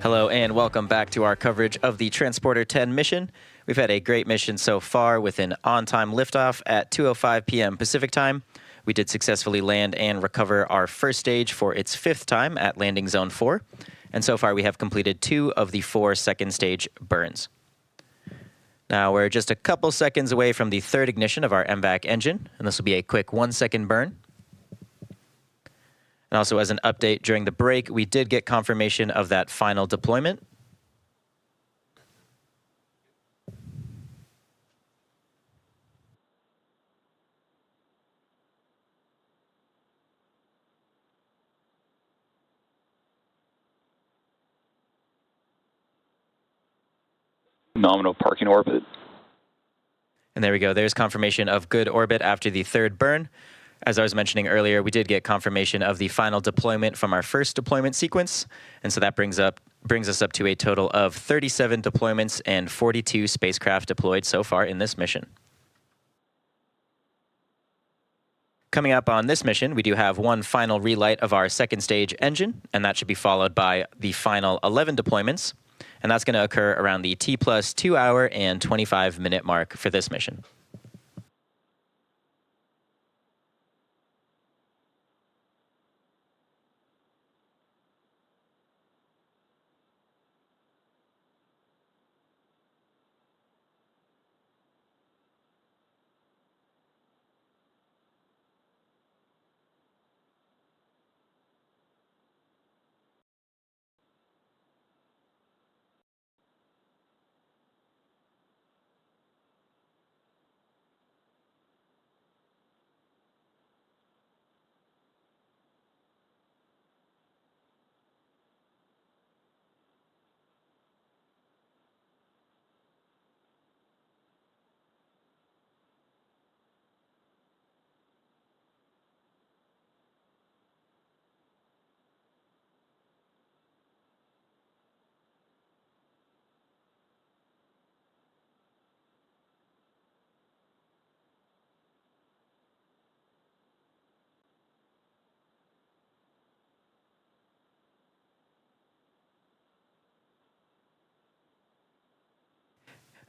Hello and welcome back to our coverage of the Transporter-10 mission. We've had a great mission so far with an on-time liftoff at 2:05 p.m. Pacific time. We did successfully land and recover our first stage for its 5th time at landing zone 4. And so far we have completed 2 of the 4 second stage burns. Now we're just a couple seconds away from the 3rd ignition of our MVAC engine, and this will be a quick 1-second burn. And also as an update, during the break, we did get confirmation of that final deployment. Nominal parking orbit. And there we go. There's confirmation of good orbit after the 3rd burn. As I was mentioning earlier, we did get confirmation of the final deployment from our first deployment sequence. And so that brings us up to a total of 37 deployments and 42 spacecraft deployed so far in this mission. Coming up on this mission, we do have one final relight of our 2nd stage engine, and that should be followed by the final 11 deployments. And that's going to occur around the T plus 2 hour and 25 minute mark for this mission.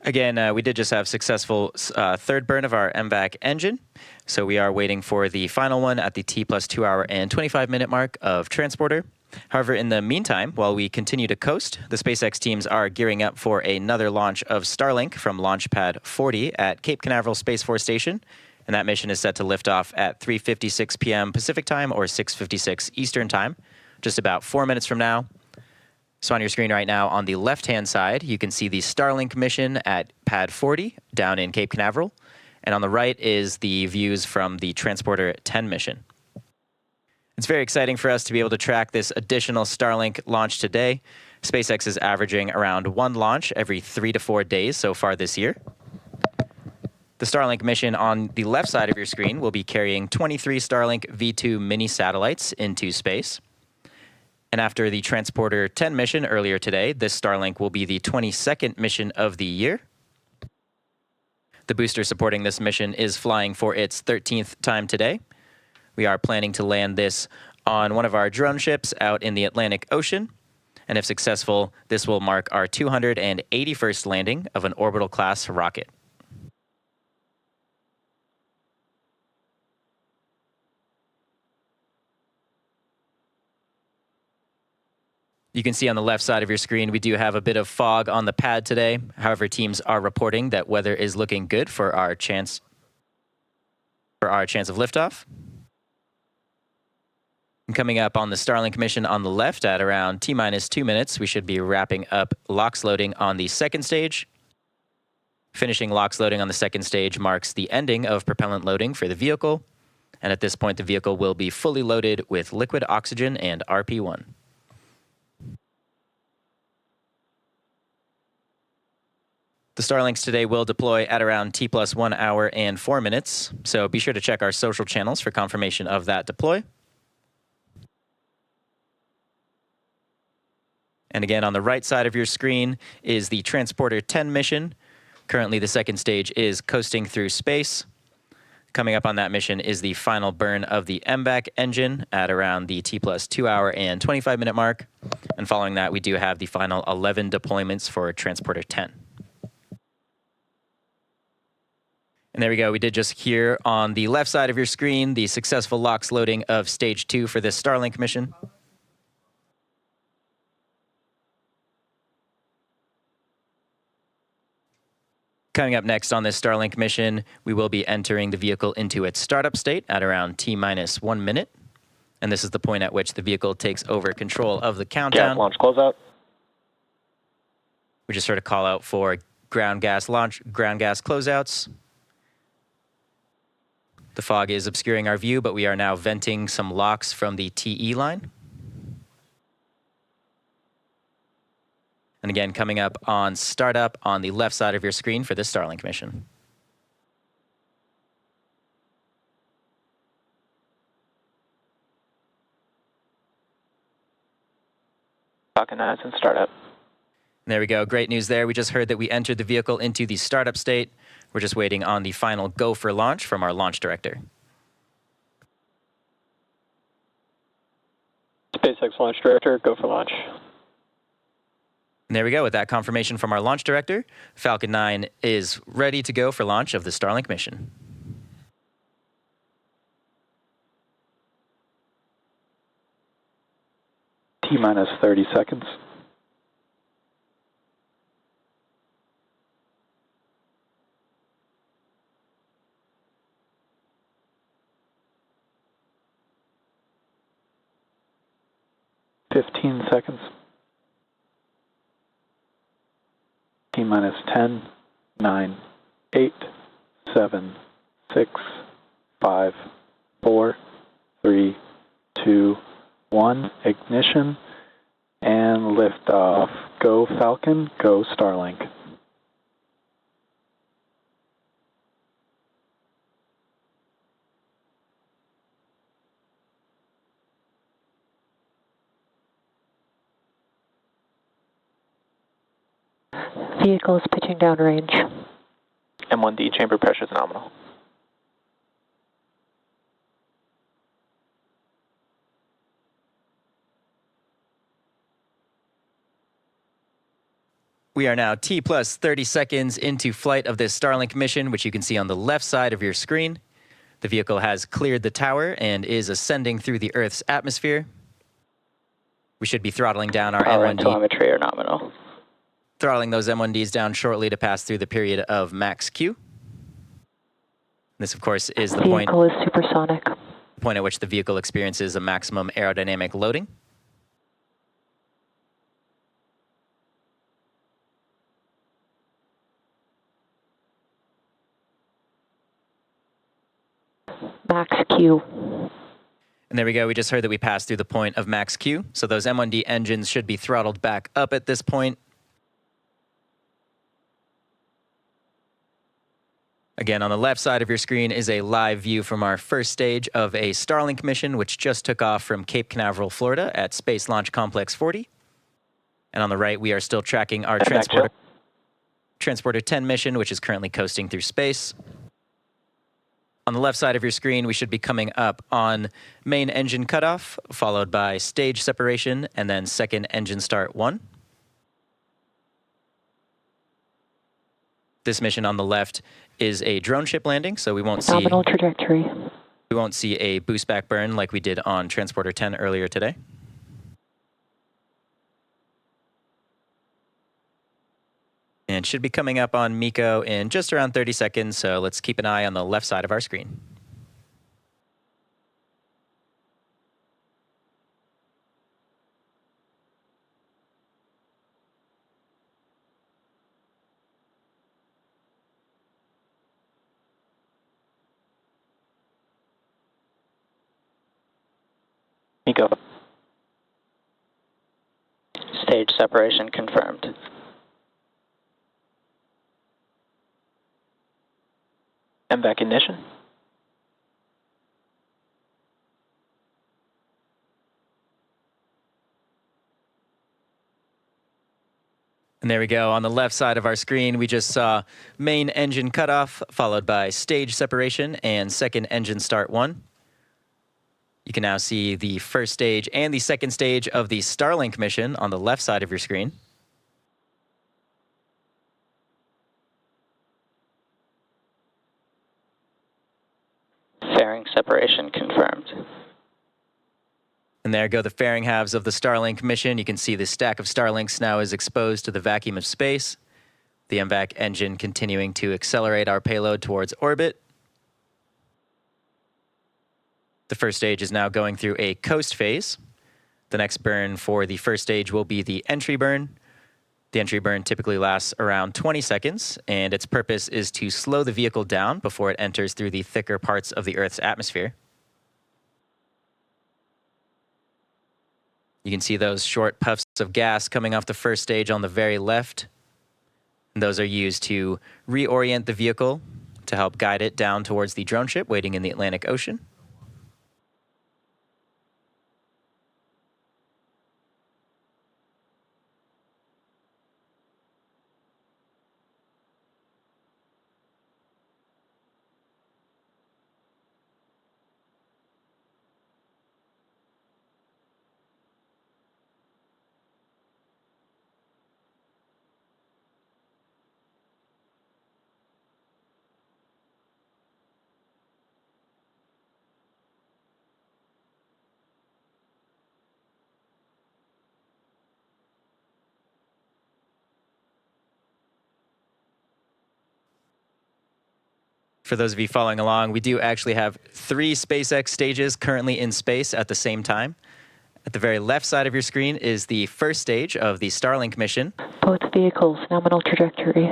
Again, we did just have successful third burn of our MVAC engine. So we are waiting for the final one at the T plus 2 hour and 25 minute mark of Transporter. However, in the meantime, while we continue to coast, the SpaceX teams are gearing up for another launch of Starlink from Launch Pad 40 at Cape Canaveral Space Force Station. And that mission is set to lift off at 3:56 p.m. Pacific time or 6:56 Eastern time, just about 4 minutes from now. So on your screen right now, on the left-hand side, you can see the Starlink mission at Pad 40 down in Cape Canaveral. And on the right is the views from the Transporter-10 mission. It's very exciting for us to be able to track this additional Starlink launch today. SpaceX is averaging around one launch every 3 to 4 days so far this year. The Starlink mission on the left side of your screen will be carrying 23 Starlink V2 mini satellites into space. And after the Transporter-10 mission earlier today, this Starlink will be the 22nd mission of the year. The booster supporting this mission is flying for its 13th time today. We are planning to land this on one of our drone ships out in the Atlantic Ocean. And if successful, this will mark our 281st landing of an orbital class rocket. You can see on the left side of your screen, we do have a bit of fog on the pad today. However, teams are reporting that weather is looking good for our chance of liftoff. And coming up on the Starlink mission on the left at around T-minus 2 minutes, we should be wrapping up LOX loading on the second stage. Finishing LOX loading on the second stage marks the ending of propellant loading for the vehicle. And at this point, the vehicle will be fully loaded with liquid oxygen and RP-1. The Starlinks today will deploy at around T plus 1 hour and 4 minutes, so be sure to check our social channels for confirmation of that deploy. And again, on the right side of your screen is the Transporter-10 mission. Currently, the second stage is coasting through space. Coming up on that mission is the final burn of the MVAC engine at around the T plus 2 hour and 25 minute mark. And following that, we do have the final 11 deployments for Transporter-10. And there we go. We did just hear on the left side of your screen the successful LOX loading of Stage 2 for this Starlink mission. Coming up next on this Starlink mission, we will be entering the vehicle into its startup state at around T-minus 1 minute. And this is the point at which the vehicle takes over control of the countdown. Gas launch closeout. We just heard a call out for ground gas closeouts. The fog is obscuring our view, but we are now venting some LOX from the TE line. And again, coming up on startup on the left side of your screen for this Starlink mission. Falcon is in startup. There we go. Great news there. We just heard that we entered the vehicle into the startup state. We're just waiting on the final go for launch from our launch director. SpaceX launch director, go for launch. And there we go. With that confirmation from our launch director, Falcon 9 is ready to go for launch of the Starlink mission. T-minus 30 seconds. Fifteen seconds. T-minus 10, 9, 8, 7, 6, 5, 4, 3, 2, 1. Ignition and liftoff. Go Falcon, go Starlink. Vehicle is pitching downrange. M1D chamber pressure is nominal. We are now T plus 30 seconds into flight of this Starlink mission, which you can see on the left side of your screen. The vehicle has cleared the tower and is ascending through the Earth's atmosphere. We should be throttling down our Power and M1D. telemetry are nominal. Throttling those M1Ds down shortly to pass through the period of max Q. This, of course, is the Vehicle is supersonic. point at which the vehicle experiences a maximum aerodynamic loading. Max Q. And there we go. We just heard that we passed through the point of max Q. So those M1D engines should be throttled back up at this point. Again, on the left side of your screen is a live view from our first stage of a Starlink mission, which just took off from Cape Canaveral, Florida at Space Launch Complex 40. And on the right, we are still tracking our Transporter-10 mission, which is currently coasting through space. On the left side of your screen, we should be coming up on main engine cutoff, followed by stage separation, and then second engine start 1. This mission on the left is a drone ship landing, so we won't Nominal trajectory. see a boost back burn like we did on Transporter-10 earlier today. And should be coming up on MECO in just around 30 seconds, so let's keep an eye on the left side of our screen. MECO. Stage separation confirmed. MVAC ignition. And there we go. On the left side of our screen, we just saw main engine cutoff, followed by stage separation and second engine start 1. You can now see the first stage and the second stage of the Starlink mission on the left side of your screen. Fairing separation confirmed. And there go the fairing halves of the Starlink mission. You can see the stack of Starlinks now is exposed to the vacuum of space. The MVAC engine continuing to accelerate our payload towards orbit. The first stage is now going through a coast phase. The next burn for the first stage will be the entry burn. The entry burn typically lasts around 20 seconds, and its purpose is to slow the vehicle down before it enters through the thicker parts of the Earth's atmosphere. You can see those short puffs of gas coming off the first stage on the very left. And those are used to reorient the vehicle to help guide it down towards the drone ship waiting in the Atlantic Ocean. For those of you following along, we do actually have 3 SpaceX stages currently in space at the same time. At the very left side of your screen is the first stage of the Starlink mission. Both vehicles, nominal trajectory.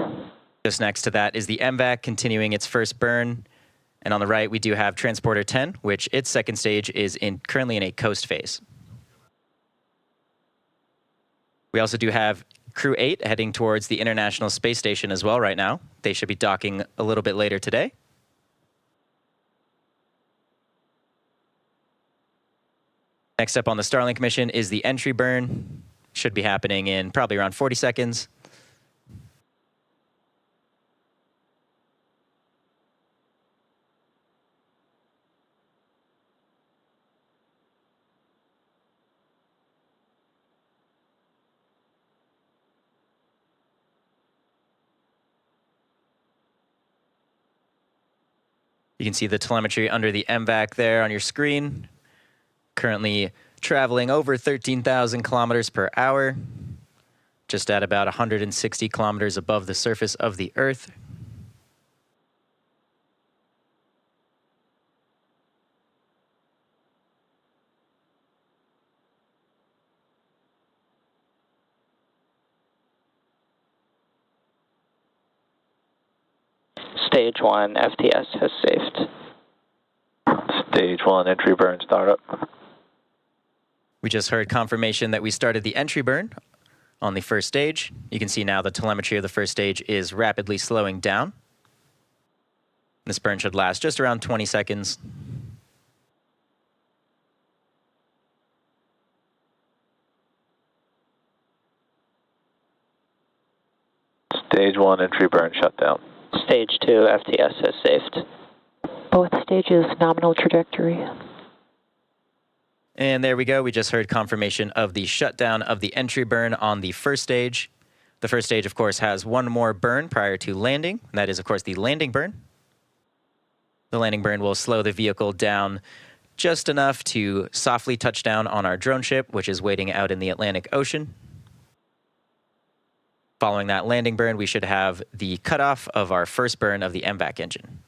Just next to that is the MVAC continuing its first burn. And on the right, we do have Transporter-10, which its second stage is currently in a coast phase. We also do have Crew 8 heading towards the International Space Station as well right now. They should be docking a little bit later today. Next up on the Starlink mission is the entry burn. Should be happening in probably around 40 seconds. You can see the telemetry under the MVAC there on your screen. Currently traveling over 13,000 kilometers per hour, just at about 160 kilometers above the surface of the Earth. Stage 1 FTS has saved. Stage 1 entry burn startup. We just heard confirmation that we started the entry burn on the first stage. You can see now the telemetry of the first stage is rapidly slowing down. This burn should last just around 20 seconds. Stage 1 entry burn shutdown. Stage 2 FTS has saved. Both stages, nominal trajectory. And there we go. We just heard confirmation of the shutdown of the entry burn on the first stage. The first stage, of course, has one more burn prior to landing. And that is, of course, the landing burn. The landing burn will slow the vehicle down just enough to softly touch down on our drone ship, which is waiting out in the Atlantic Ocean. Following that landing burn, we should have the cutoff of our first burn of the MVAC engine.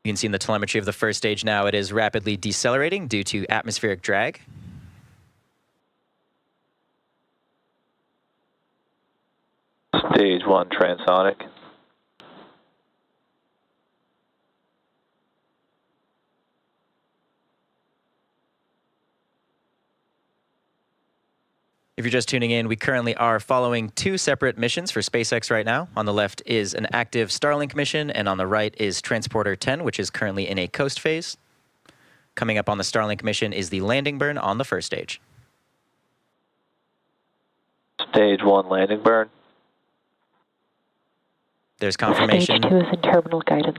You can see in the telemetry of the first stage now, it is rapidly decelerating due to atmospheric drag. Stage 1 transonic. If you're just tuning in, we currently are following 2 separate missions for SpaceX right now. On the left is an active Starlink mission, and on the right is Transporter-10, which is currently in a coast phase. Coming up on the Starlink mission is the landing burn on the first stage. Stage 1 landing burn. There's confirmation. Stage 2 is in terminal guidance.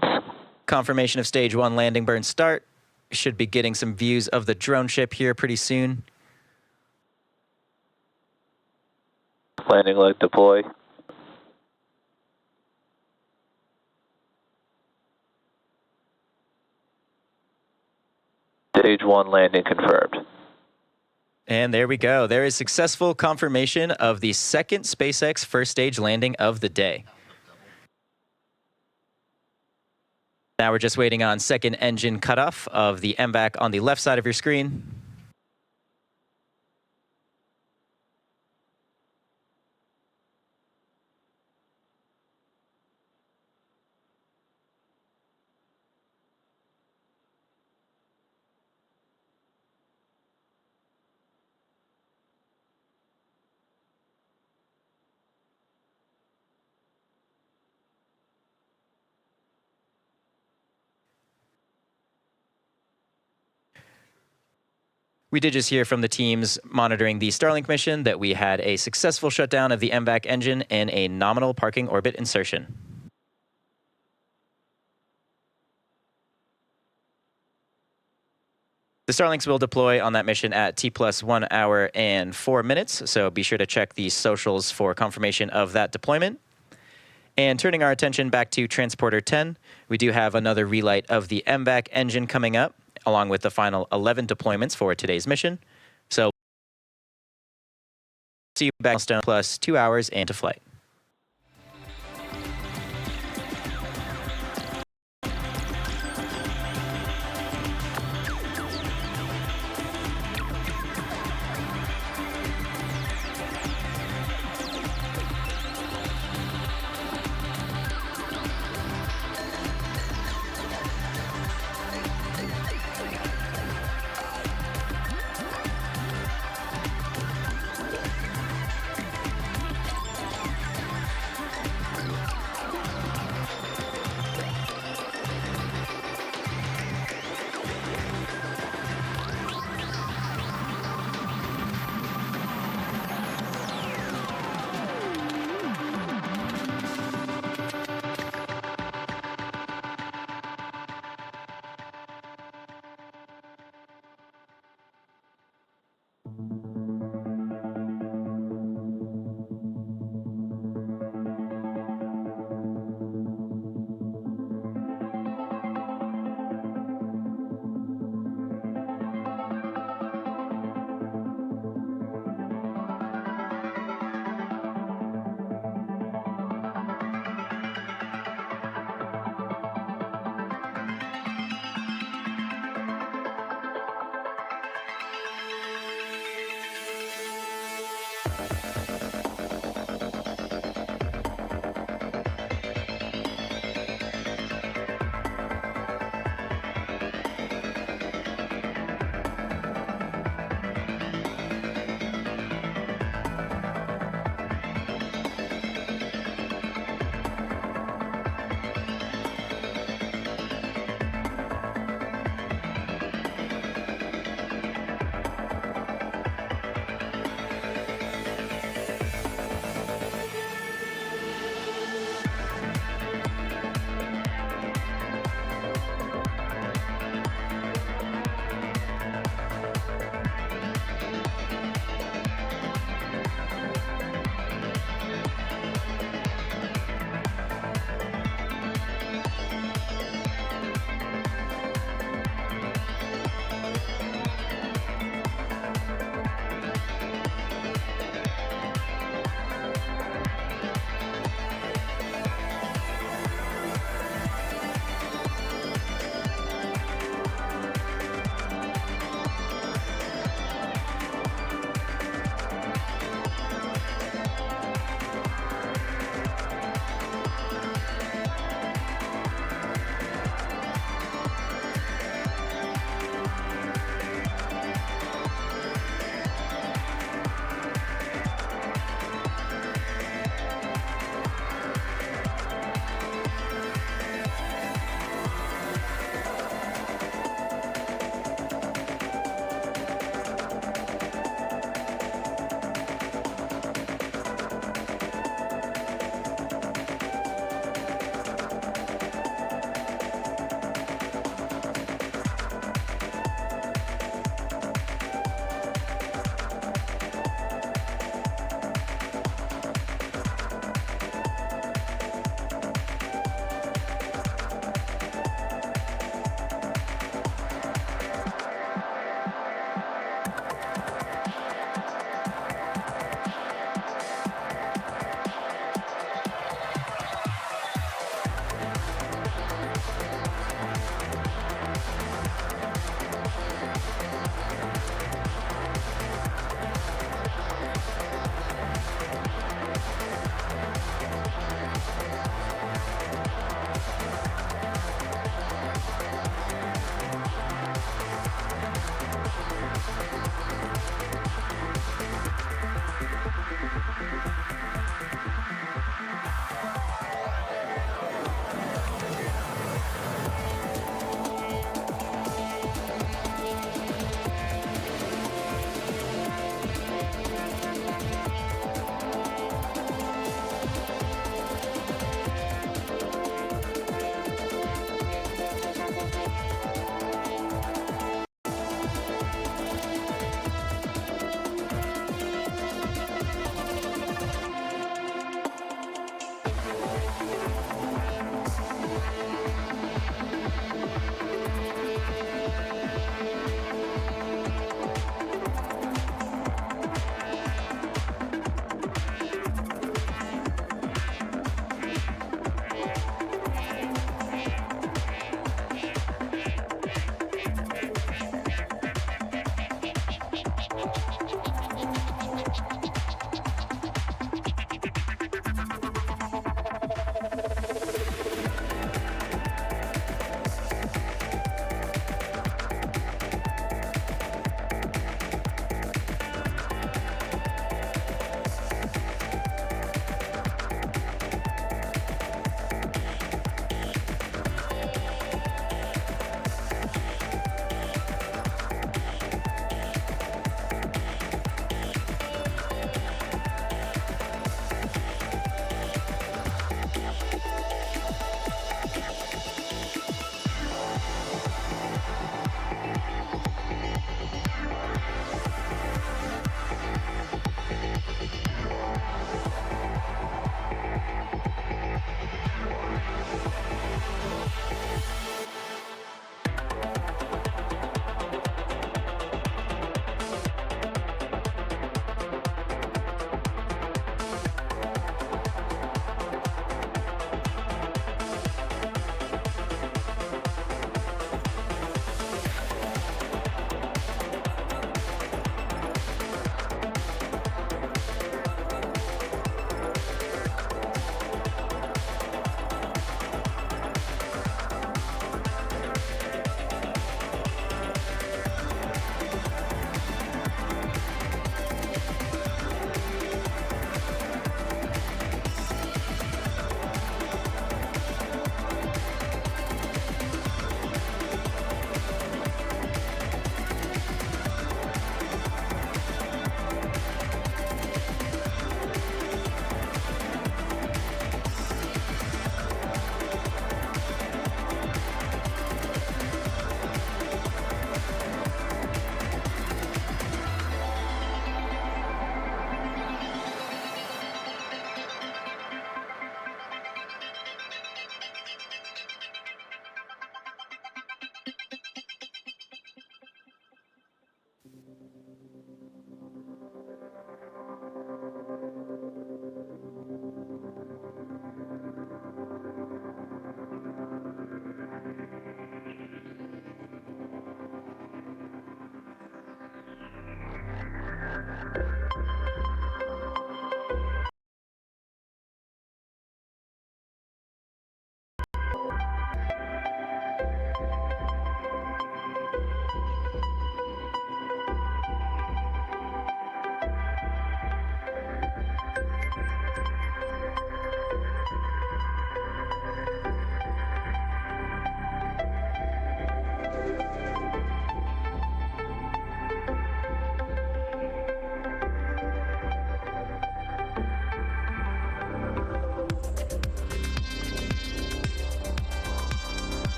Confirmation of Stage 1 landing burn start. Should be getting some views of the drone ship here pretty soon. Landing leg deploy. Stage 1 landing confirmed. And there we go. There is successful confirmation of the second SpaceX first stage landing of the day. Now we're just waiting on second engine cutoff of the MVAC on the left side of your screen. We did just hear from the teams monitoring the Starlink mission that we had a successful shutdown of the MVAC engine and a nominal parking orbit insertion. The Starlinks will deploy on that mission at T+1 hour and 4 minutes, so be sure to check the socials for confirmation of that deployment. And turning our attention back to Transporter-10, we do have another relight of the MVAC engine coming up, along with the final 11 deployments for today's mission. So See you back milestone plus 2 hours and to flight.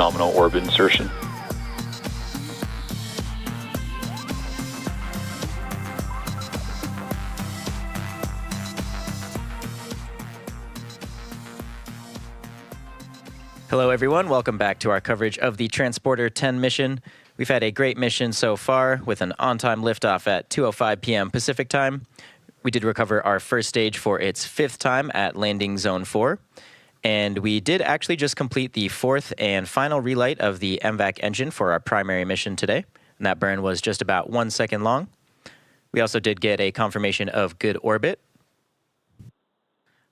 nominal orbit insertion. Hello, everyone. Welcome back to our coverage of the Transporter-10 mission. We've had a great mission so far with an on-time liftoff at 2:05 p.m. Pacific time. We did recover our first stage for its 5th time at landing zone 4. And we did actually just complete the 4th and final relight of the MVAC engine for our primary mission today. And that burn was just about 1 second long. We also did get a confirmation of good orbit.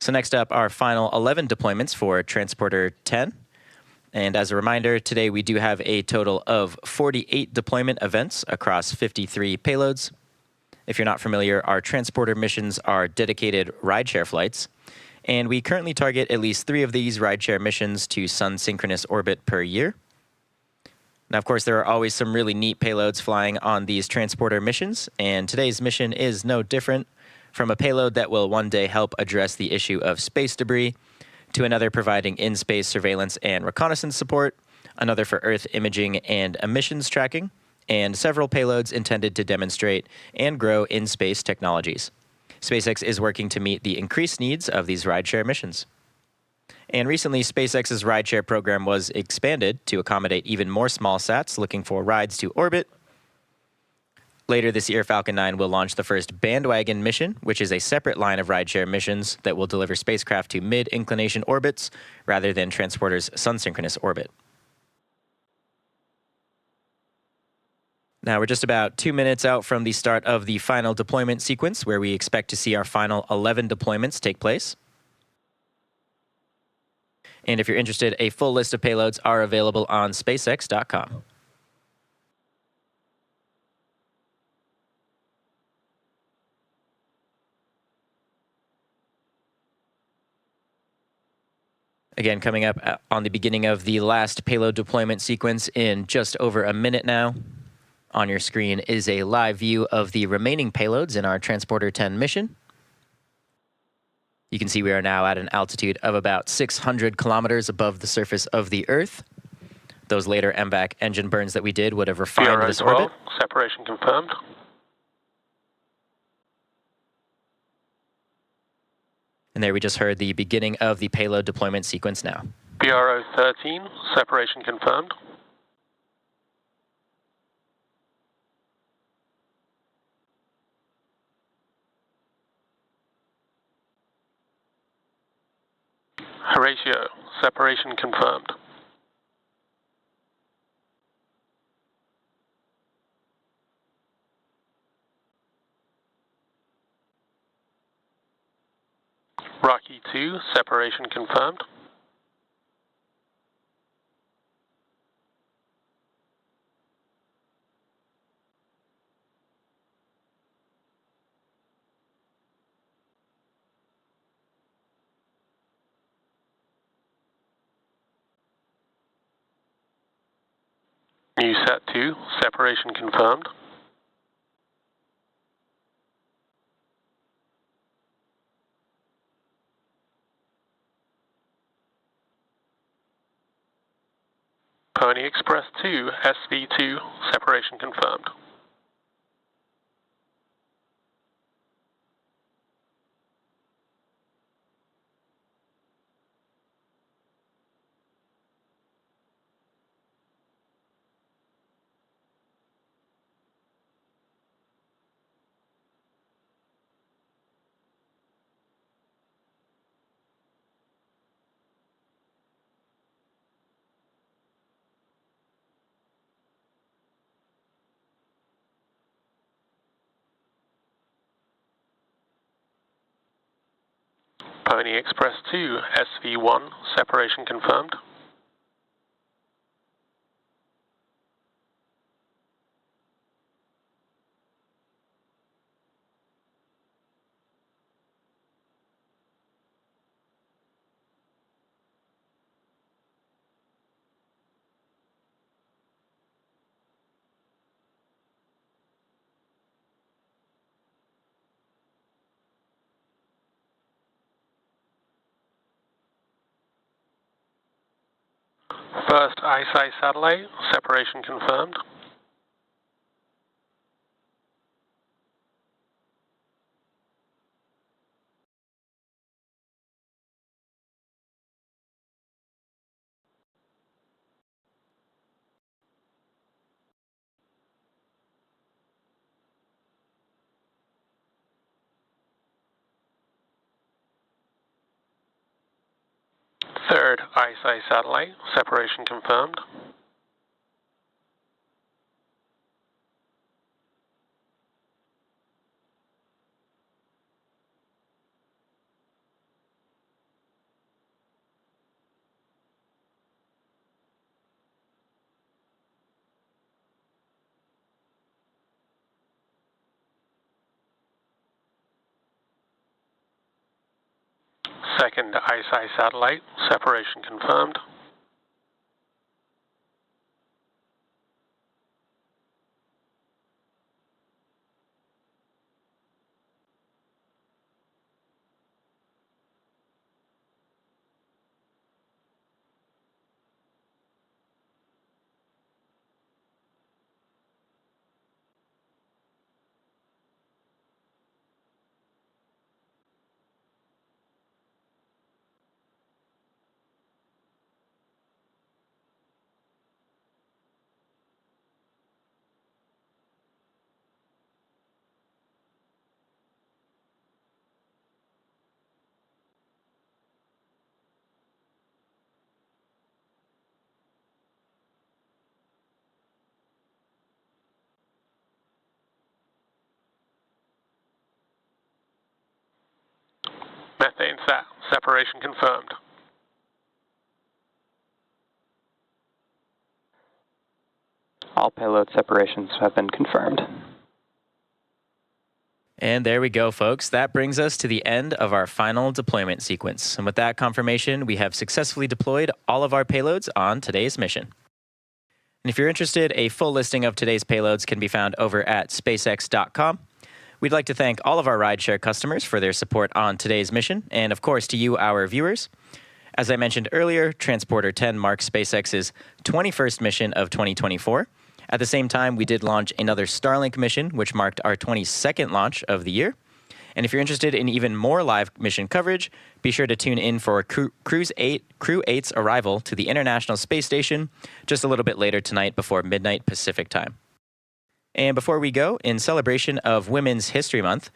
So next up, our final 11 deployments for Transporter-10. And as a reminder, today we do have a total of 48 deployment events across 53 payloads. If you're not familiar, our transporter missions are dedicated rideshare flights, and we currently target at least 3 of these rideshare missions to sun-synchronous orbit per year. Now, of course, there are always some really neat payloads flying on these transporter missions, and today's mission is no different, from a payload that will one day help address the issue of space debris, to another providing in-space surveillance and reconnaissance support, another for Earth imaging and emissions tracking, and several payloads intended to demonstrate and grow in-space technologies. SpaceX is working to meet the increased needs of these rideshare missions. And recently, SpaceX's rideshare program was expanded to accommodate even more small sats looking for rides to orbit. Later this year, Falcon 9 will launch the first bandwagon mission, which is a separate line of rideshare missions that will deliver spacecraft to mid-inclination orbits rather than Transporter's sun-synchronous orbit. Now, we're just about 2 minutes out from the start of the final deployment sequence, where we expect to see our final 11 deployments take place. And if you're interested, a full list of payloads are available on SpaceX.com. Again, coming up on the beginning of the last payload deployment sequence in just over a minute now. On your screen is a live view of the remaining payloads in our Transporter-10 mission. You can see we are now at an altitude of about 600 kilometers above the surface of the Earth. Those later MVAC engine burns that we did would have refined this orbit. Separation confirmed. And there we just heard the beginning of the payload deployment sequence now. BRO-13, separation confirmed. Horatio, separation confirmed. Rocky 2, separation confirmed. NewSat 2, separation confirmed. Pony Express 2, SV2, separation confirmed. Pony Express 2, SV1, separation confirmed. First ISI satellite, separation confirmed. Third ISI satellite, separation confirmed. Second ISI satellite, separation confirmed. Methane sat, separation confirmed. All payload separations have been confirmed. And there we go, folks. That brings us to the end of our final deployment sequence. And with that confirmation, we have successfully deployed all of our payloads on today's mission. And if you're interested, a full listing of today's payloads can be found over at spacex.com. We'd like to thank all of our rideshare customers for their support on today's mission, and of course to you, our viewers. As I mentioned earlier, Transporter-10 marks SpaceX's 21st mission of 2024. At the same time, we did launch another Starlink mission, which marked our 22nd launch of the year. And if you're interested in even more live mission coverage, be sure to tune in for Crew 8's arrival to the International Space Station just a little bit later tonight before midnight Pacific time. And before we go, in celebration of Women's History Month,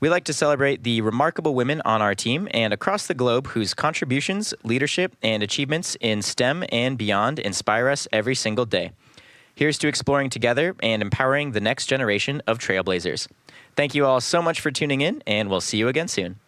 we like to celebrate the remarkable women on our team and across the globe whose contributions, leadership, and achievements in STEM and beyond inspire us every single day. Here's to exploring together and empowering the next generation of trailblazers. Thank you all so much for tuning in, and we'll see you again soon.